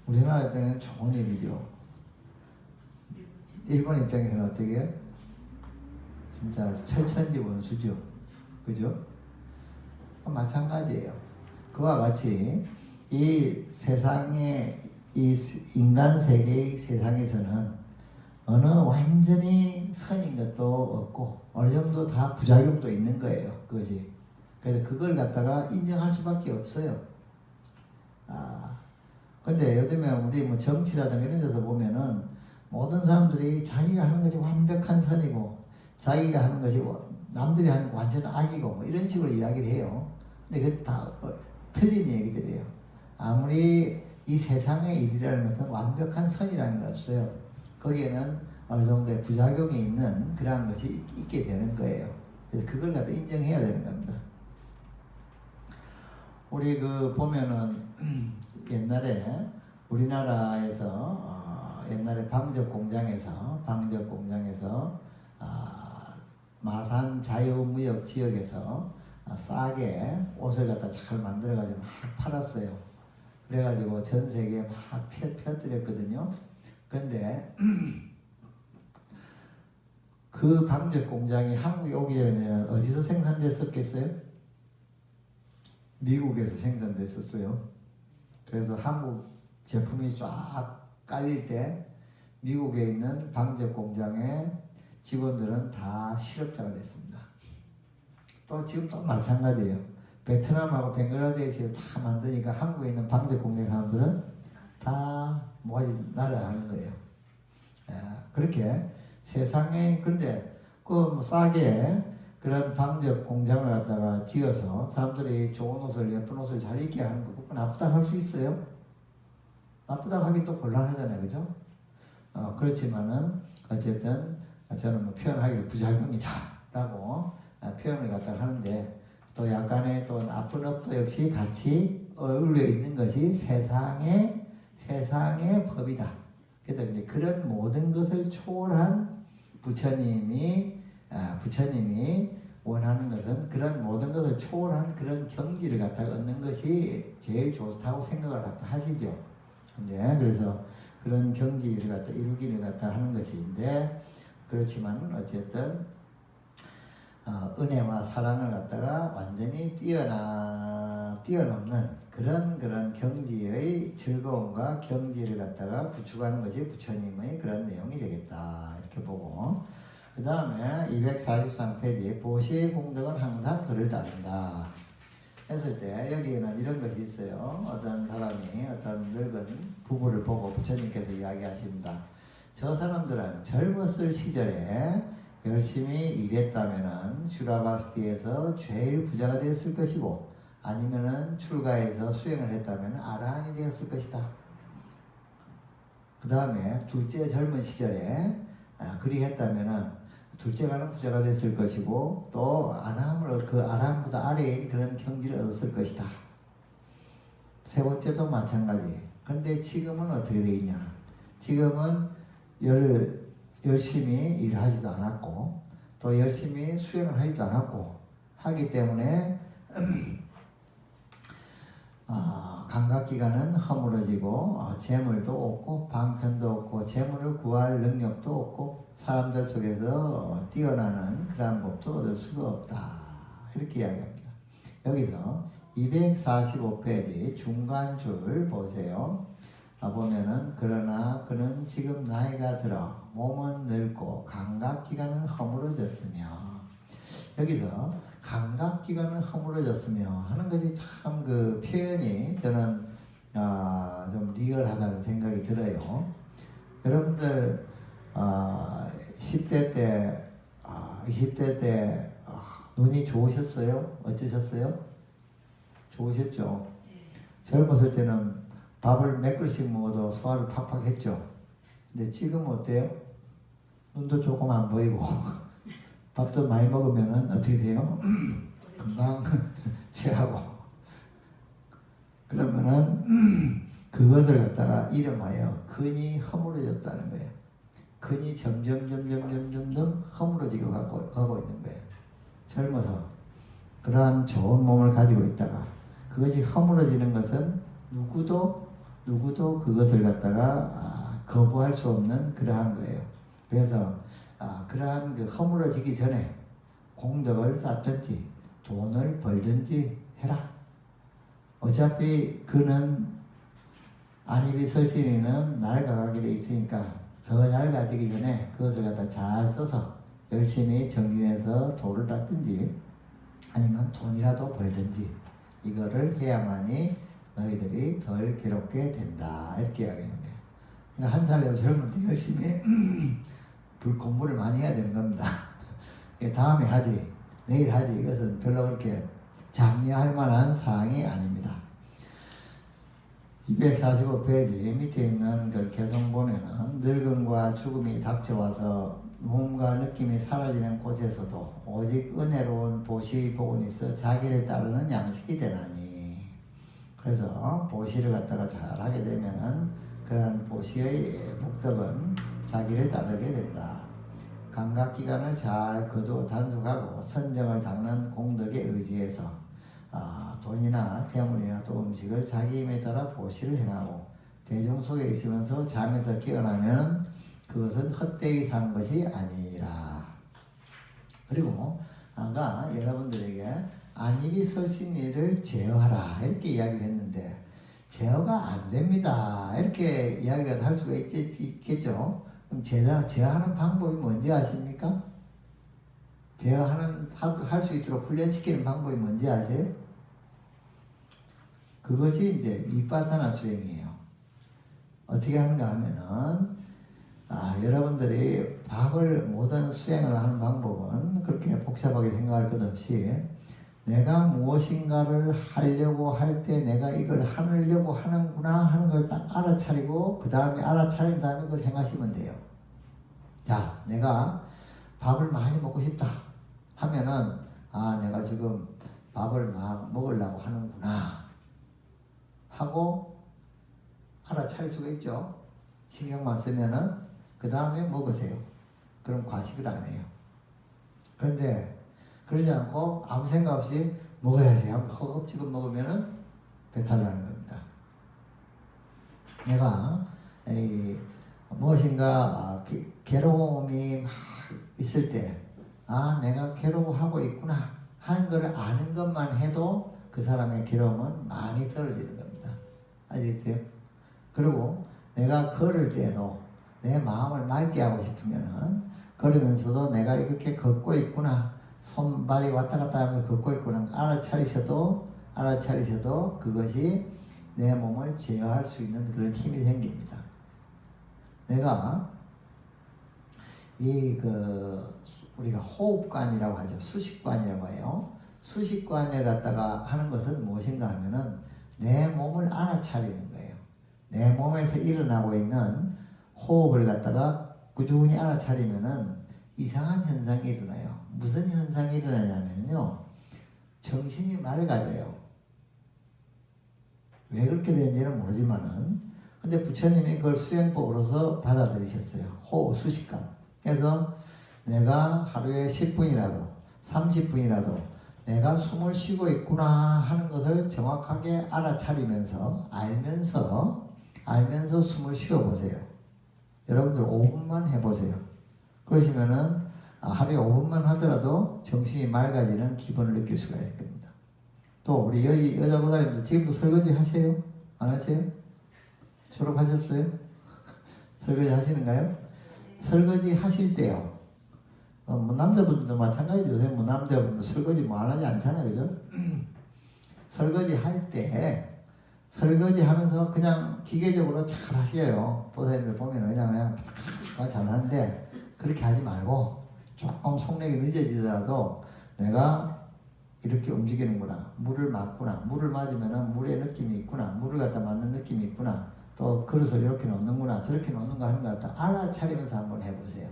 우리나라 입장에서는 좋은 일이죠. 일본 입장에서는 어떻게 해요? 진짜 철천지 원수죠. 그죠? 마찬가지예요. 그와 같이 이 세상의 이 인간 세계의 세상에서는 어느 완전히 선인 것도 없고 어느 정도 다 부작용도 있는 거예요. 그것이. 그래서 그걸 갖다가 인정할 수밖에 없어요. 근데 요즘에 우리 뭐 정치라든가 이런 데서 보면은 모든 사람들이 자기가 하는 것이 완벽한 선이고 자기가 하는 것이 남들이 하는 거 완전 악이고 뭐 이런 식으로 이야기를 해요. 근데 그게 다 틀린 얘기들이에요. 아무리 이 세상의 일이라는 것은 완벽한 선이라는 건 없어요. 거기에는 어느 정도의 부작용이 있는 그러한 것이 있게 되는 거예요. 그래서 그걸 갖다 인정해야 되는 겁니다. 우리 보면은 옛날에 우리나라에서 옛날에 방적 공장에서 마산 자유무역 지역에서 싸게 옷을 갖다 잘 만들어가지고 막 팔았어요. 그래가지고 전 세계에 막 펴뜨렸거든요. 근데 그 방적 공장이 한국에 오기 전에 어디서 생산됐었겠어요? 미국에서 생산됐었어요. 그래서 한국 제품이 쫙 깔릴 때 미국에 있는 방적 공장의 직원들은 다 실업자가 됐습니다. 또 지금 또 마찬가지예요. 베트남하고 벵글라데시에 다 만드니까 한국에 있는 방적 공장 사람들은 다 뭐지 날아가는 거예요. 그렇게 세상에 그런데 그 싸게 그런 방적 공장을 갖다가 지어서 사람들이 좋은 옷을 예쁜 옷을 잘 입게 하는 거 그거 나쁘다고 할 수 있어요? 나쁘다고 하긴 또 곤란하잖아요, 그죠? 그렇지만은 어쨌든 저는 뭐 표현하기를 부작용이다라고 표현을 갖다 하는데 또 약간의 또 나쁜 업도 역시 같이 어울려 있는 것이 세상의 법이다. 그래서 이제 그런 모든 것을 초월한 부처님이 원하는 것은 그런 모든 것을 초월한 그런 경지를 갖다 얻는 것이 제일 좋다고 생각을 갖다 하시죠. 네, 그래서 그런 경지를 갖다 이루기를 갖다 하는 것인데 그렇지만 어쨌든 은혜와 사랑을 갖다가 완전히 뛰어넘는 그런 경지의 즐거움과 경지를 갖다가 구축하는 것이 부처님의 그런 내용이 되겠다 이렇게 보고 그 다음에 243페이지 보시의 공덕은 항상 그를 따른다 했을 때 여기에는 이런 것이 있어요. 어떤 사람이 어떤 늙은 부부를 보고 부처님께서 이야기하십니다. 저 사람들은 젊었을 시절에 열심히 일했다면은 슈라바스티에서 제일 부자가 되었을 것이고 아니면은 출가해서 수행을 했다면 아라한이 되었을 것이다. 그 다음에 둘째 젊은 시절에 그리 했다면은 둘째가는 부자가 됐을 것이고 또 아라함을 그 아라함보다 아래인 그런 경지를 얻었을 것이다. 세 번째도 마찬가지. 그런데 지금은 어떻게 되어 있냐? 지금은 열심히 일하지도 않았고 또 열심히 수행을 하지도 않았고 하기 때문에 감각기관은 허물어지고 재물도 없고 방편도 없고 재물을 구할 능력도 없고 사람들 속에서 뛰어나는 그러한 법도 얻을 수가 없다 이렇게 이야기합니다. 여기서 245페이지 중간 줄 보세요. 보면은 그러나 그는 지금 나이가 들어 몸은 늙고 감각기관은 허물어졌으며 여기서 감각기관은 허물어졌으며 하는 것이 참 그 표현이 저는 좀 리얼하다는 생각이 들어요. 여러분들 10대 때 20대 때 눈이 좋으셨어요? 어쩌셨어요? 좋으셨죠? 젊었을 때는 밥을 몇 그릇씩 먹어도 소화를 팍팍 했죠. 근데 지금 어때요? 눈도 조금 안 보이고 밥도 많이 먹으면은 어떻게 돼요? 금방 체하고 그러면은 그것을 갖다가 이름하여 근이 허물어졌다는 거예요. 근이 점점 허물어지고 가고 있는 거예요. 젊어서 그러한 좋은 몸을 가지고 있다가 그것이 허물어지는 것은 누구도 그것을 갖다가 거부할 수 없는 그러한 거예요. 그래서 그러한 그 허물어지기 전에 공덕을 쌓든지 돈을 벌든지 해라. 어차피 그는 안입이 설신이는 낡아가게 돼 있으니까 더 낡아지기 전에 그것을 갖다 잘 써서 열심히 정진해서 돌을 닦든지 아니면 돈이라도 벌든지 이거를 해야만이 너희들이 덜 괴롭게 된다 이렇게 이야기하는 거예요. 그러니까 한 살이라도 젊을 때 열심히 공부를 많이 해야 되는 겁니다. 다음에 하지 내일 하지 이것은 별로 그렇게 장려할 만한 사항이 아닙니다. 245페이지 밑에 있는 걸 계속 보면은 늙음과 죽음이 닥쳐와서 몸과 느낌이 사라지는 곳에서도 오직 은혜로운 보시 복은 있어 자기를 따르는 양식이 되나니 그래서 보시를 갖다가 잘 하게 되면은 그런 보시의 복덕은 자기를 따르게 된다. 감각기관을 잘 거두어 단속하고 선정을 닦는 공덕에 의지해서 돈이나 재물이나 또 음식을 자기 힘에 따라 보시를 행하고 대중 속에 있으면서 잠에서 깨어나면 그것은 헛되이 산 것이 아니라. 그리고 아까 여러분들에게 안입이 설신일을 제어하라 이렇게 이야기를 했는데 제어가 안 됩니다 이렇게 이야기를 할 수가 있겠죠. 그럼 제어하는 방법이 뭔지 아십니까? 할 수 있도록 훈련시키는 방법이 뭔지 아세요? 그것이 이제 위파사나 수행이에요. 어떻게 하는가 하면은 여러분들이 모든 수행을 하는 방법은 그렇게 복잡하게 생각할 것 없이 내가 무엇인가를 하려고 할 때 내가 이걸 하려고 하는구나 하는 걸 딱 알아차리고 그 다음에 알아차린 다음에 그걸 행하시면 돼요. 자, 내가 밥을 많이 먹고 싶다 하면은 아 내가 지금 밥을 막 먹으려고 하는구나 하고 알아차릴 수가 있죠. 신경만 쓰면은 그 다음에 먹으세요. 그럼 과식을 안 해요. 그런데 그러지 않고 아무 생각 없이 먹어야지 하고 허겁지겁 먹으면은 배탈 나는 겁니다. 내가 무엇인가 괴로움이 막 있을 때 아 내가 괴로워하고 있구나 하는 걸 아는 것만 해도 그 사람의 괴로움은 많이 떨어지는 겁니다. 아시겠어요? 그리고 내가 걸을 때도 내 마음을 맑게 하고 싶으면은 걸으면서도 내가 이렇게 걷고 있구나 손발이 왔다 갔다 하면서 걷고 있구나 알아차리셔도 그것이 내 몸을 제어할 수 있는 그런 힘이 생깁니다. 내가 우리가 호흡관이라고 하죠. 수식관이라고 해요. 수식관을 갖다가 하는 것은 무엇인가 하면은 내 몸을 알아차리는 거예요. 내 몸에서 일어나고 있는 호흡을 갖다가 꾸준히 알아차리면은 이상한 현상이 일어나요. 무슨 현상이 일어나냐면요. 정신이 맑아져요. 왜 그렇게 되는지는 모르지만은 근데 부처님이 그걸 수행법으로서 받아들이셨어요. 호흡 수식관. 그래서 내가 하루에 10분이라도 30분이라도 내가 숨을 쉬고 있구나 하는 것을 정확하게 알아차리면서 알면서 숨을 쉬어보세요. 여러분들 5분만 해보세요. 그러시면은 하루에 5분만 하더라도 정신이 맑아지는 기분을 느낄 수가 있을 겁니다. 또 우리 여자 보살님들 지금도 설거지 하세요? 안 하세요? 졸업하셨어요? 설거지 하시는가요? 설거지 하실 때요. 뭐 남자분들도 마찬가지죠. 요새 뭐 남자분들 설거지 뭐 안 하지 않잖아요. 그죠? 설거지 할 때 설거지 하면서 그냥 기계적으로 잘 하셔요. 보살님들 보면 그냥 잘 하는데 그렇게 하지 말고 조금 속력이 늦어지더라도 내가 이렇게 움직이는구나. 물을 맞구나. 물을 맞으면 물의 느낌이 있구나. 물을 갖다 맞는 느낌이 있구나. 또 그릇을 이렇게 놓는구나. 저렇게 놓는가 하는 것 같다. 알아차리면서 한번 해보세요.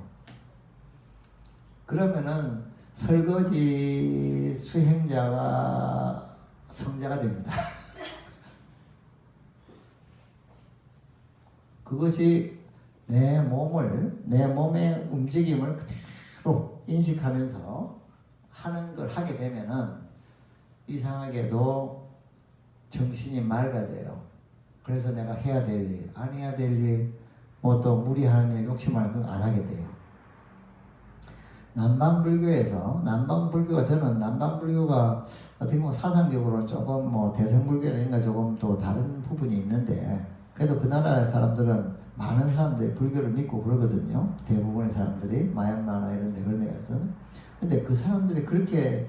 그러면은 설거지 수행자가 성자가 됩니다. 그것이 내 몸의 움직임을 그대로 인식하면서 하는 걸 하게 되면은 이상하게도 정신이 맑아져요. 그래서 내가 해야 될 일, 안 해야 될 일, 뭐 또 무리하는 일, 욕심하는 건 안 하게 돼요. 저는 남방불교가 어떻게 보면 사상적으로 조금 뭐 대승불교인가 조금 또 다른 부분이 있는데 그래도 그 나라의 사람들은 많은 사람들이 불교를 믿고 그러거든요. 대부분의 사람들이 마얀마나 이런 데 그런 데 가서는. 근데 그 사람들이 그렇게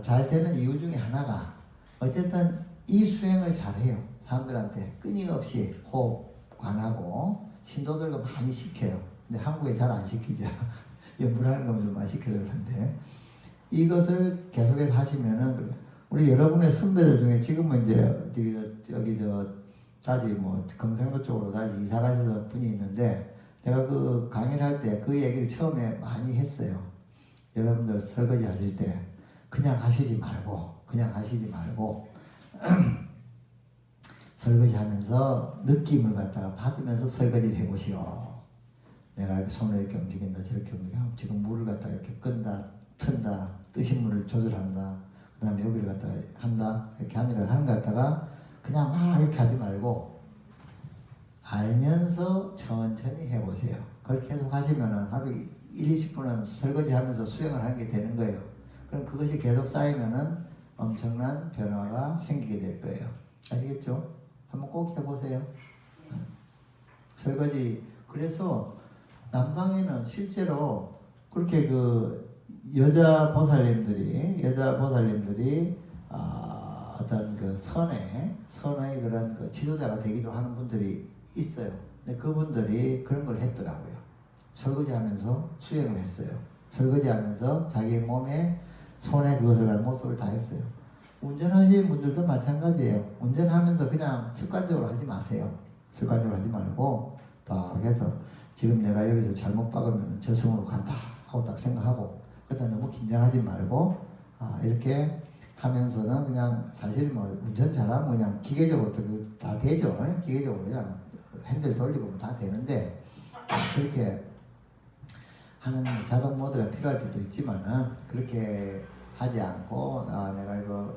잘 되는 이유 중에 하나가 어쨌든 이 수행을 잘해요. 사람들한테 끊임없이 호흡 관하고 신도들과 많이 시켜요. 근데 한국에 잘 안 시키죠. 연불하는 놈들만 시켜서 그런데 이것을 계속해서 하시면은 우리 여러분의 선배들 중에 지금은 이제 저기 다시 뭐 경상도 쪽으로 다시 이사 가셔서 분이 있는데 제가 그 강의를 할 때 그 얘기를 처음에 많이 했어요. 여러분들 설거지 하실 때 그냥 하시지 말고 설거지 하면서 느낌을 갖다가 받으면서 설거지를 해보시오. 내가 이렇게 손을 이렇게 움직인다 저렇게 움직인다 지금 물을 갖다가 이렇게 끈다 튼다 뜨신 물을 조절한다 그 다음에 여기를 갖다가 한다 이렇게 하는 걸 하는 것 갖다가 그냥 막 이렇게 하지 말고 알면서 천천히 해보세요. 그걸 계속 하시면은 하루 20분은 설거지 하면서 수행을 하는 게 되는 거예요. 그럼 그것이 계속 쌓이면은 엄청난 변화가 생기게 될 거예요. 아시겠죠? 한번 꼭 해보세요. 설거지. 그래서 남방에는 실제로 그렇게 여자 보살님들이 어떤 선의 그런 지도자가 되기도 하는 분들이 있어요. 근데 그분들이 그런 걸 했더라고요. 설거지하면서 수행을 했어요. 설거지하면서 자기 몸에 손에 그것을 가진 모습을 다 했어요. 운전하시는 분들도 마찬가지예요. 운전하면서 그냥 습관적으로 하지 마세요. 습관적으로 하지 말고 딱 해서 지금 내가 여기서 잘못 박으면 저승으로 간다 하고 딱 생각하고 그러다 너무 긴장하지 말고 이렇게 하면서는 그냥 사실 뭐 운전 잘하면 그냥 기계적으로 다 되죠. 기계적으로 그냥 핸들 돌리고 다 되는데 그렇게 하는 자동 모드가 필요할 때도 있지만은 그렇게 하지 않고 내가 이거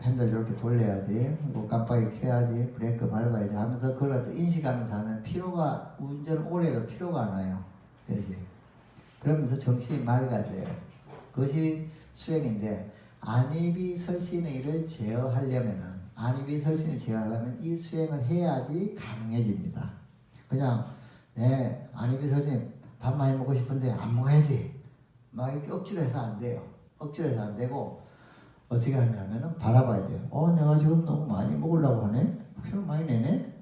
핸들 이렇게 돌려야지, 뭐 깜빡이 켜야지, 브레이크 밟아야지 하면서 그걸 갖다 인식하면서 하면 운전 오래 해도 피로가 안 와요. 그렇지? 그러면서 정신이 맑아져요. 그것이 수행인데, 안입이 설신의를 제어하려면 이 수행을 해야지 가능해집니다. 그냥 안입이 설신이 밥 많이 먹고 싶은데 안 먹어야지 막 이렇게 억지로 해서 안 돼요. 억지로 해서 안 되고 어떻게 하냐면은 바라봐야 돼요. 내가 지금 너무 많이 먹으려고 하네? 피로 많이 내네?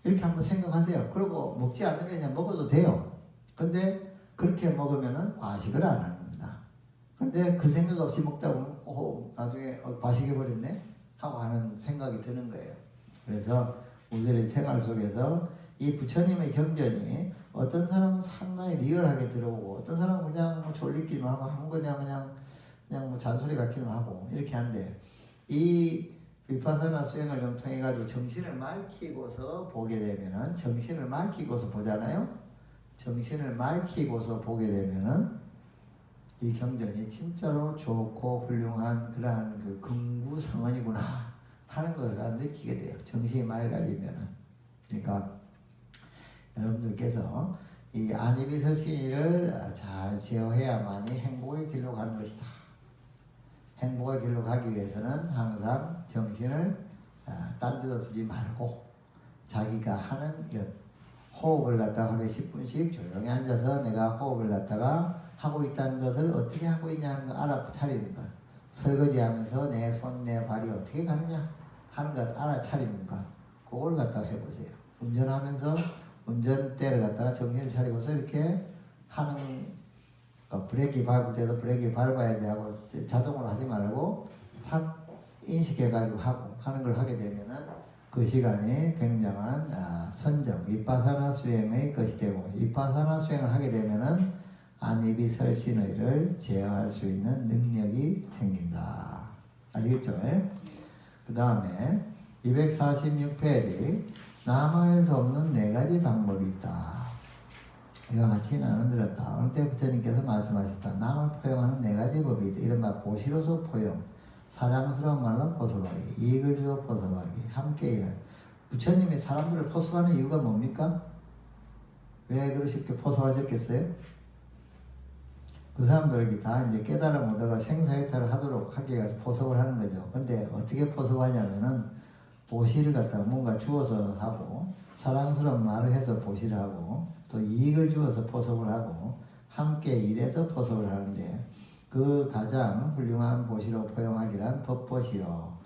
이렇게 한번 생각하세요. 그리고 먹지 않는 게 그냥 먹어도 돼요. 근데 그렇게 먹으면은 과식을 안 하는 겁니다. 근데 그 생각 없이 먹다 보면 나중에 과식해버렸네? 하고 하는 생각이 드는 거예요. 그래서 우리들의 생활 속에서 이 부처님의 경전이 어떤 사람은 상당히 리얼하게 들어오고 어떤 사람은 그냥 뭐 졸리기도 하고 아무거나 그냥 뭐 잔소리 같기도 하고 이렇게 한데, 이 비파사나 수행을 좀 통해 가지고 정신을 맑히고서 보게 되면은, 정신을 맑히고서 보잖아요. 정신을 맑히고서 보게 되면은 이 경전이 진짜로 좋고 훌륭한 그러한 그 금구성원이구나 하는 것을 느끼게 돼요. 정신이 맑아지면은. 그러니까 여러분들께서 이 안입이 설신의를 잘 제어해야만이 행복의 길로 가는 것이다. 행복의 길로 가기 위해서는 항상 정신을 딴 데다 두지 말고 자기가 하는 것, 호흡을 갖다가 하루에 10분씩 조용히 앉아서 내가 호흡을 갖다가 하고 있다는 것을 어떻게 하고 있냐는 걸 알아차리는 것, 설거지하면서 내 손, 내 발이 어떻게 가느냐 하는 것 알아차리는 것, 그걸 갖다가 해보세요. 운전하면서 운전대를 갖다가 정신을 차리고서 이렇게 하는, 브레이크 밟을 때도 브레이크 밟아야지 하고 자동으로 하지 말고 탁 인식해가지고 하는 걸 하게 되면은 그 시간이 굉장한 선정, 위파사나 수행의 것이 되고, 위파사나 수행을 하게 되면은 안입이 설신의를 제어할 수 있는 능력이 생긴다. 아시겠죠? 그 다음에 246페이지, 남을 돕는 4가지 방법이 있다. 이와 같이 나는 들었다. 어느 때 부처님께서 말씀하셨다. 남을 포용하는 4가지 법이 있다. 이른바 보시로서 포용, 사랑스러운 말로 포섭하기, 이익을 주어 포섭하기, 함께 일하기. 부처님이 사람들을 포섭하는 이유가 뭡니까? 왜 그렇게 포섭하셨겠어요? 그 사람들에게 다 이제 깨달음 얻어가 생사해탈을 하도록 하기 위해서 포섭을 하는 거죠. 근데 어떻게 포섭하냐면은 보시를 갖다가 뭔가 주어서 하고, 사랑스러운 말을 해서 보시를 하고, 또 이익을 주어서 포섭을 하고, 함께 일해서 포섭을 하는데, 그 가장 훌륭한 보시로 포용하기란 법보시요.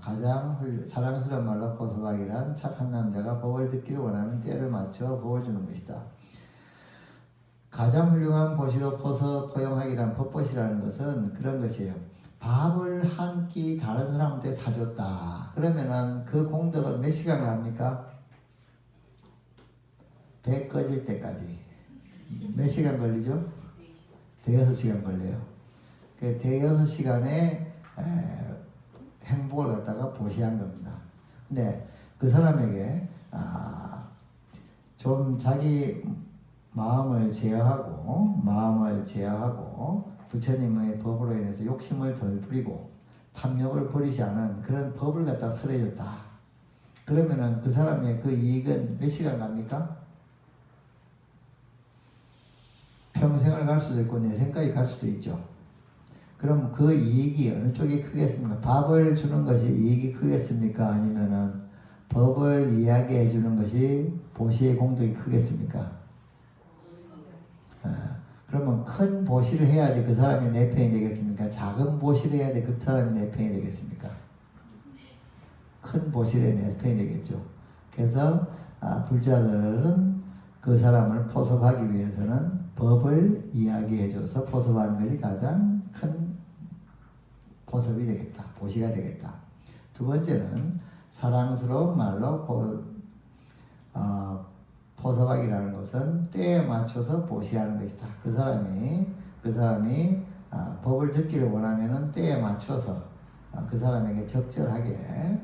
가장 사랑스러운 말로 포섭하기란 착한 남자가 법을 듣기를 원하면 때를 맞춰 법을 주는 것이다. 가장 훌륭한 보시로 포용하기란 법보시라는 것은 그런 것이에요. 밥을 한 끼 다른 사람한테 사줬다. 그러면은 그 공덕은 몇 시간 갑니까? 배 꺼질 때까지. 몇 시간 걸리죠? 대여섯 시간 걸려요. 그 대여섯 시간에 행복을 갖다가 보시한 겁니다. 근데 그 사람에게 좀 자기 마음을 제어하고 부처님의 법으로 인해서 욕심을 덜 부리고 탐욕을 버리지 않은 그런 법을 갖다 설해줬다. 그러면은 그 사람의 그 이익은 몇 시간 갑니까? 평생을 갈 수도 있고 내생까지 갈 수도 있죠. 그럼 그 이익이 어느 쪽이 크겠습니까? 밥을 주는 것이 이익이 크겠습니까? 아니면은 법을 이야기해 주는 것이 보시의 공덕이 크겠습니까? 그러면 큰 보시를 해야지 그 사람이 내 편이 되겠습니까? 작은 보시를 해야 돼 그 사람이 내 편이 되겠습니까? 큰 보시를 내 편이 되겠죠. 그래서 불자들은 그 사람을 포섭하기 위해서는 법을 이야기해줘서 포섭하는 것이 가장 큰 포섭이 되겠다. 보시가 되겠다. 두 번째는 사랑스러운 말로 포섭하기라는 것은 때에 맞춰서 보시하는 것이다. 그 사람이 법을 듣기를 원하면은 때에 맞춰서 그 사람에게 적절하게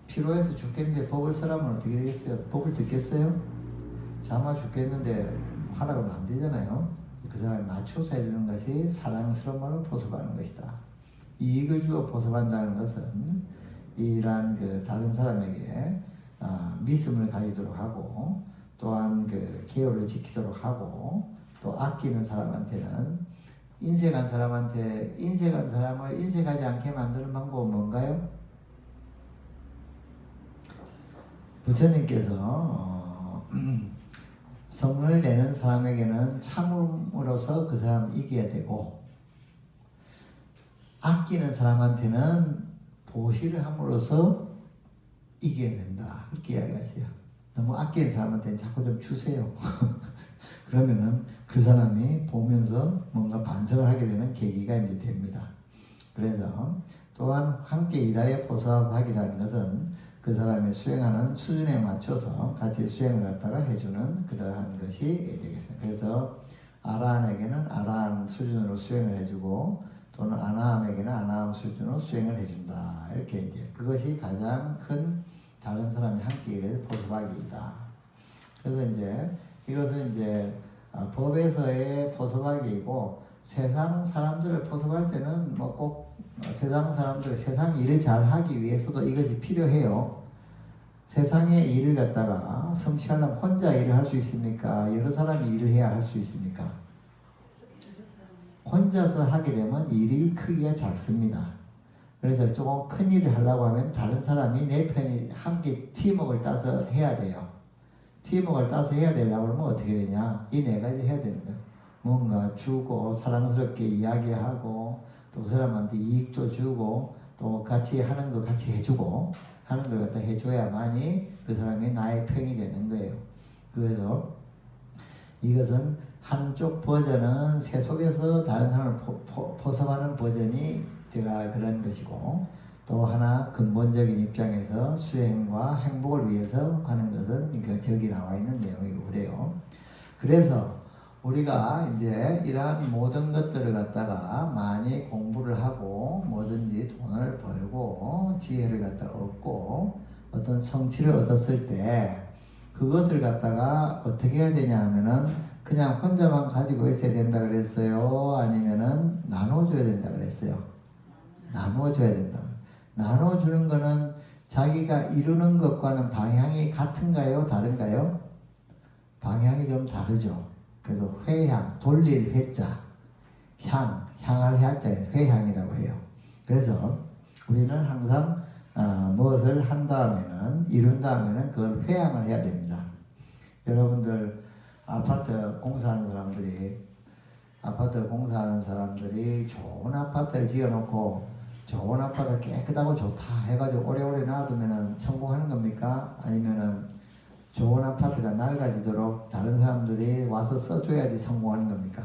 필요해서 죽겠는데 법을 쓰라면 어떻게 되겠어요? 법을 듣겠어요? 잠아 죽겠는데 하라고 안 되잖아요. 그 사람에 맞춰서 해주는 것이 사랑스러운 말로 보습하는 것이다. 이익을 주어 보습한다는 것은 이러한 그 다른 사람에게 믿음을 가지도록 하고 또한 그 계율을 지키도록 하고 또 아끼는 사람한테는 인색한 사람한테 인색한 사람을 인색하지 않게 만드는 방법은 뭔가요? 부처님께서 성을 내는 사람에게는 참음으로써 그 사람을 이겨야 되고 아끼는 사람한테는 보시를 함으로써 이겨야 된다. 그렇게 이야기하세요. 너무 아끼는 사람한테는 자꾸 좀 주세요. 그러면은 그 사람이 보면서 뭔가 반성을 하게 되는 계기가 이제 됩니다. 그래서 또한 함께 일하여 보답하기라는 것은 그 사람이 수행하는 수준에 맞춰서 같이 수행을 갖다가 해주는 그러한 것이 되겠습니다. 그래서 아라한에게는 아라한 수준으로 수행을 해주고 또는 아나함에게는 아나함 수준으로 수행을 해준다. 이렇게 이제 그것이 가장 큰 다른 사람이 함께 일해서 보답하기이다. 그래서 이제 이것은 이제 법에서의 보섭하기이고 세상 사람들을 보섭할 때는 뭐 꼭 세상 사람들 세상 일을 잘 하기 위해서도 이것이 필요해요. 세상의 일을 갖다가 성취하려면 혼자 일을 할 수 있습니까? 여러 사람이 일을 해야 할 수 있습니까? 혼자서 하게 되면 일이 크기가 작습니다. 그래서 조금 큰 일을 하려고 하면 다른 사람이 내 편이 함께 팀워크를 따서 해야 돼요. 팀워크를 따서 해야 되려고 하면 어떻게 되냐? 이 네 가지 해야 되는 거예요. 뭔가 주고 사랑스럽게 이야기하고 또 그 사람한테 이익도 주고 또 같이 하는 거 같이 해주고 하는 걸 갖다 해줘야만이 그 사람이 나의 편이 되는 거예요. 그래서 이것은 한쪽 버전은 새 속에서 다른 사람을 포섭하는 버전이 제가 그런 것이고 또 하나 근본적인 입장에서 수행과 행복을 위해서 하는 것은 그 저기 나와 있는 내용이고 그래요. 그래서 우리가 이제 이러한 모든 것들을 갖다가 많이 공부를 하고 뭐든지 돈을 벌고 지혜를 갖다 얻고 어떤 성취를 얻었을 때 그것을 갖다가 어떻게 해야 되냐 하면은 그냥 혼자만 가지고 있어야 된다 그랬어요? 아니면은 나눠줘야 된다 그랬어요? 나눠줘야 된다. 나눠주는 거는 자기가 이루는 것과는 방향이 같은가요? 다른가요? 방향이 좀 다르죠. 그래서 회향, 돌릴 회자, 향할 해자에 회향이라고 해요. 그래서 우리는 항상 무엇을 한 다음에는 이룬 다음에는 그걸 회향을 해야 됩니다. 여러분들 아파트 공사하는 사람들이 좋은 아파트를 지어놓고 좋은 아파트 깨끗하고 좋다 해가지고 오래오래 놔두면은 성공하는 겁니까? 아니면은 좋은 아파트가 낡아지도록 다른 사람들이 와서 써줘야지 성공하는 겁니까?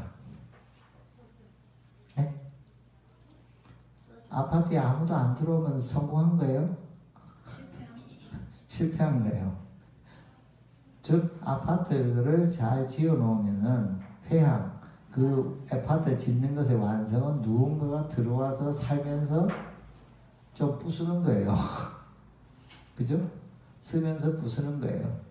네? 아파트에 아무도 안 들어오면 성공한 거예요? 실패한 거예요. 즉 아파트를 잘 지어 놓으면은 회항 그 아파트 짓는 것의 완성은 누군가가 들어와서 살면서 좀 부수는 거예요. 그죠? 쓰면서 부수는 거예요.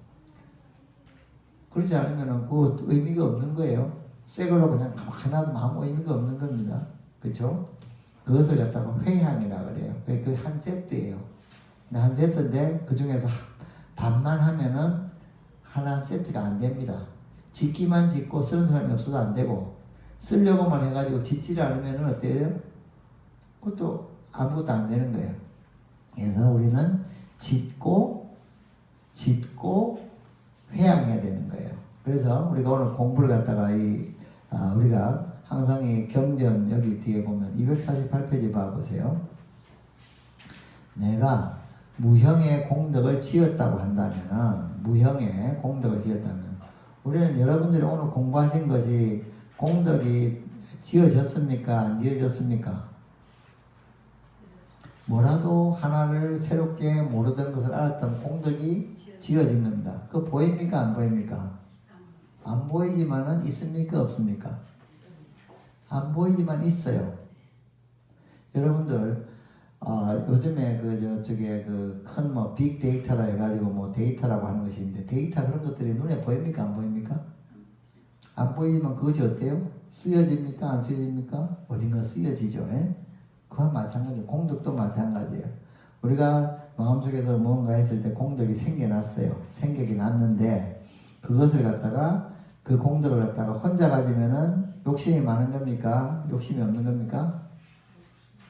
그렇지 않으면 그 의미가 없는 거예요. 새 걸로 그냥 가만히 놔두면 아무 의미가 없는 겁니다. 그렇죠? 그것을 갖다가 회향이라고 그래요. 그 한 세트예요. 한 세트인데 그 중에서 반만 하면은 하나 세트가 안 됩니다. 짓기만 짓고 쓰는 사람이 없어도 안 되고 쓰려고만 해가지고 짓지를 않으면 어때요? 그것도 아무것도 안 되는 거예요. 그래서 우리는 짓고 회양해야 되는 거예요. 그래서 우리가 오늘 공부를 갖다가 우리가 항상 이 경전 여기 뒤에 보면 248페이지 봐보세요. 내가 무형의 공덕을 지었다고 한다면은 우리는 여러분들이 오늘 공부하신 것이 공덕이 지어졌습니까? 안 지어졌습니까? 뭐라도 하나를 새롭게 모르던 것을 알았던 공덕이 지어진 겁니다. 그거 보입니까? 안 보입니까? 안 보이지만은 있습니까? 없습니까? 안 보이지만 있어요. 여러분들 요즘에 저쪽에 큰 뭐 빅데이터라 해가지고 뭐 데이터라고 하는 것이 있는데 데이터 그런 것들이 눈에 보입니까 안 보입니까? 안 보이지만 그것이 어때요? 쓰여집니까 안 쓰여집니까? 어딘가 쓰여지죠. 예? 그와 마찬가지예요. 공덕도 마찬가지예요. 우리가 마음속에서 뭔가 했을 때 공덕이 생겨났어요. 생각이 났는데 그것을 갖다가 그 공덕을 갖다가 혼자 가지면은 욕심이 많은 겁니까? 욕심이 없는 겁니까?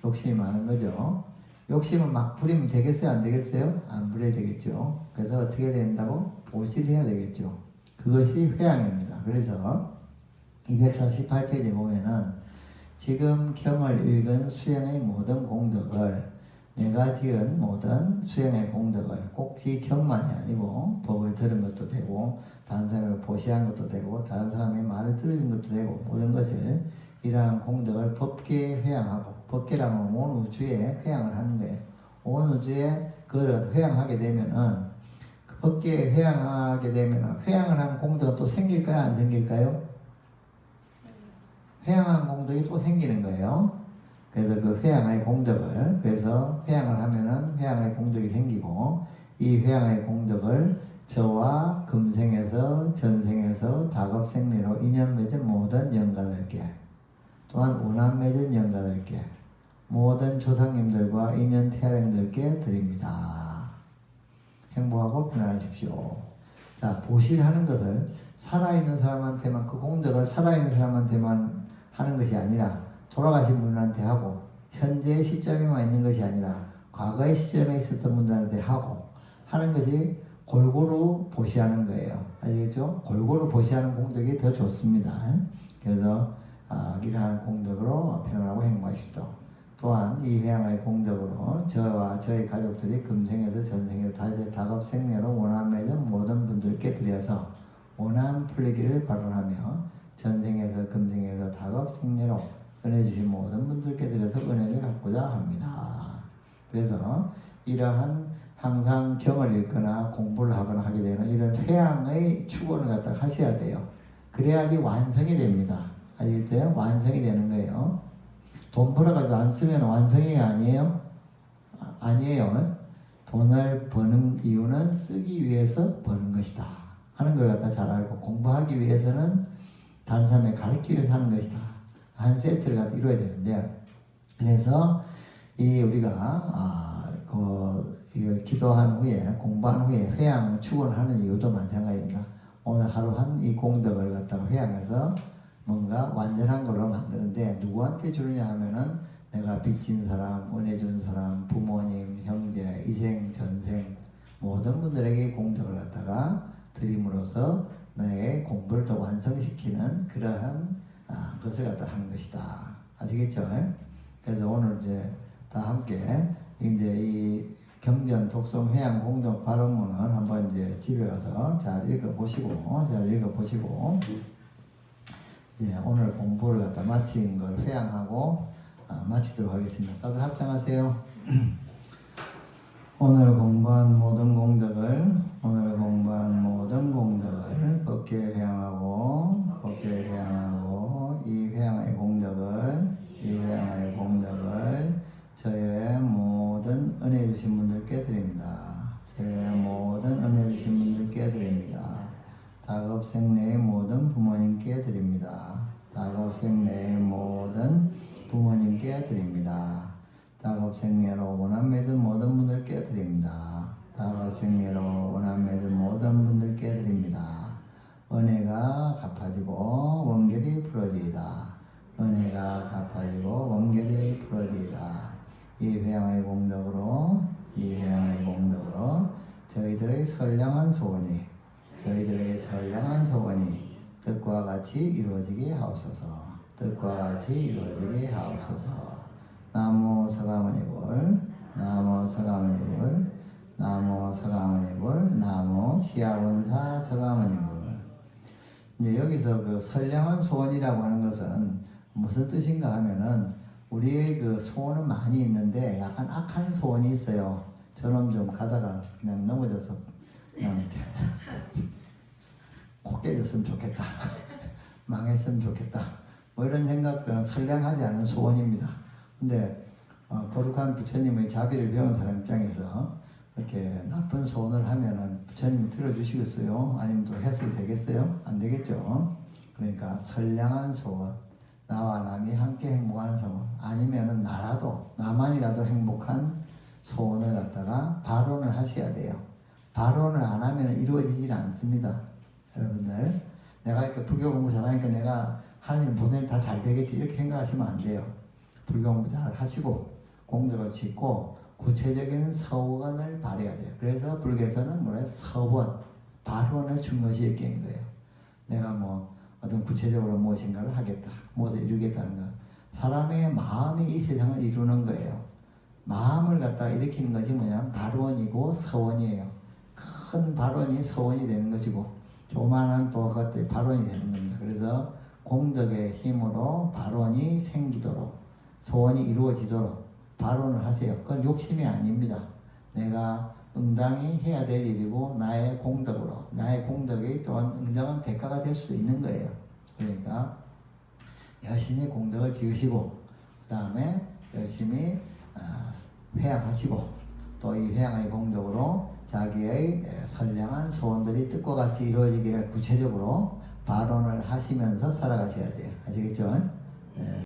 욕심이 많은 거죠. 욕심을 막 부리면 되겠어요? 안 되겠어요? 안 부려야 되겠죠. 그래서 어떻게 된다고? 보실해야 되겠죠. 그것이 회양입니다. 그래서 248페이지에 보면은 지금 경을 읽은 수행의 모든 공덕을 내가 지은 모든 수행의 공덕을 꼭 이 경만이 아니고 법을 들은 것도 되고 다른 사람을 보시한 것도 되고 다른 사람의 말을 들은 것도 되고 모든 것을 이러한 공덕을 법계에 회양하고 법계라면 온 우주에 회양을 하는 거예요. 온 우주에 그걸 회양하게 되면은 그 법계에 회양하게 되면은 회양을 한 공덕은 또 생길까요? 안 생길까요? 회양한 공덕이 또 생기는 거예요. 그래서 그 회양의 공덕을 그래서 회양을 하면은 회양의 공덕이 생기고 이 회양의 공덕을 저와 금생에서 전생에서 다급생리로 인연 맺은 모든 영가들께 또한 원한 맺은 영가들께 모든 조상님들과 인연 태아령들께 드립니다. 행복하고 편안하십시오. 자, 보실하는 것을 살아있는 사람한테만 그 공덕을 살아있는 사람한테만 하는 것이 아니라 돌아가신 분한테 하고 현재의 시점에만 있는 것이 아니라 과거의 시점에 있었던 분들한테 하고 하는 것이 골고루 보시하는 거예요. 아시겠죠? 골고루 보시하는 공덕이 더 좋습니다. 그래서 이러한 공덕으로 편안하고 행복하십시오. 또한 이 회양의 공덕으로 저와 저희 가족들이 금생에서 전생에서 다급생례로 원한 맺은 모든 분들께 드려서 원한 풀리기를 바라며 전생에서 금생에서 다급생례로 은혜 주신 모든 분들께 드려서 은혜를 갖고자 합니다. 그래서 이러한 항상 경을 읽거나 공부를 하거나 하게 되는 이런 회양의 축원을 갖다 하셔야 돼요. 그래야지 완성이 됩니다. 아시겠어요? 완성이 되는 거예요. 돈 벌어가지고 안 쓰면 완성이 아니에요? 아니에요. 돈을 버는 이유는 쓰기 위해서 버는 것이다 하는 걸 갖다 잘 알고 공부하기 위해서는 다른 사람에 가르치기 위해서 하는 것이다. 한 세트를 갖다 이루어야 되는데 그래서 이 우리가 기도한 후에 공부한 후에 회양 축원하는 이유도 마찬가지입니다. 오늘 하루 한 이 공덕을 갖다가 회양해서 뭔가 완전한 걸로 만드는데 누구한테 주느냐 하면은 내가 빚진 사람, 은혜 준 사람, 부모님, 형제, 이생, 전생 모든 분들에게 공덕을 갖다가 드림으로써 나의 공부를 더 완성시키는 그러한 것을 갖다 하는 것이다. 아시겠죠? 그래서 오늘 이제 다 함께 이제 이 경전 독송 회양 공덕 발언문을 한번 이제 집에 가서 잘 읽어보시고 이제 오늘 공부를 갖다 마친 걸 회양하고 마치도록 하겠습니다. 다들 합장하세요. 오늘 공부한 모든 공덕을 법계 회양하고 이 회양의 공덕을 저의 모든 은혜 주신 분들께 드립니다. 다급생례의 모든 부모님께 드립니다. 다급생례로 원한 맺은 모든 분들께 드립니다. 은혜가 갚아지고 원결이 풀어지이다. 이 회양의 공덕으로 저희들의 선량한 소원이 뜻과 같이 이루어지게 하옵소서. 나무 서가모니불, 나무 시아원사 서가모니불. 이제 여기서 그 선량한 소원이라고 하는 것은 무슨 뜻인가 하면은 우리의 그 소원은 많이 있는데 약간 악한 소원이 있어요. 저놈 좀 가다가 그냥 넘어져서 그냥 코 깨졌으면 좋겠다. 망했으면 좋겠다. 뭐 이런 생각들은 선량하지 않은 소원입니다. 근데 거룩한 부처님의 자비를 배운 사람 입장에서 이렇게 나쁜 소원을 하면은 부처님이 들어주시겠어요? 아니면 또 해서 되겠어요? 안 되겠죠. 그러니까 선량한 소원, 나와 남이 함께 행복한 소원, 아니면은 나만이라도 행복한 소원을 갖다가 발언을 하셔야 돼요. 발언을 안 하면 이루어지질 않습니다. 여러분들, 내가 이렇게 불교 공부 잘하니까 내가 하나님 보내면 다 잘 되겠지 이렇게 생각하시면 안 돼요. 불교 공부 잘 하시고 공덕을 짓고 구체적인 서원을 발해야 돼요. 그래서 불교에서는 뭐래? 서원, 발언을 중요시 여기는 거예요. 내가 뭐 어떤 구체적으로 무엇인가를 하겠다, 무엇을 이루겠다는 거. 사람의 마음이 이 세상을 이루는 거예요. 마음을 갖다가 일으키는 것이 뭐냐면 발언이고 서원이에요. 큰 발언이 서원이 되는 것이고 조만한 또 그것들이 발언이 되는 겁니다. 그래서 공덕의 힘으로 발언이 생기도록 소원이 이루어지도록 발언을 하세요. 그건 욕심이 아닙니다. 내가 응당히 해야 될 일이고 나의 공덕으로, 나의 공덕이 또한 응당한 대가가 될 수도 있는 거예요. 그러니까 열심히 공덕을 지으시고 그 다음에 열심히 회양하시고 또 이 회양의 공덕으로 자기의 선량한 소원들이 뜻과 같이 이루어지기를 구체적으로 발언을 하시면서 살아가셔야 돼요. 아시겠죠?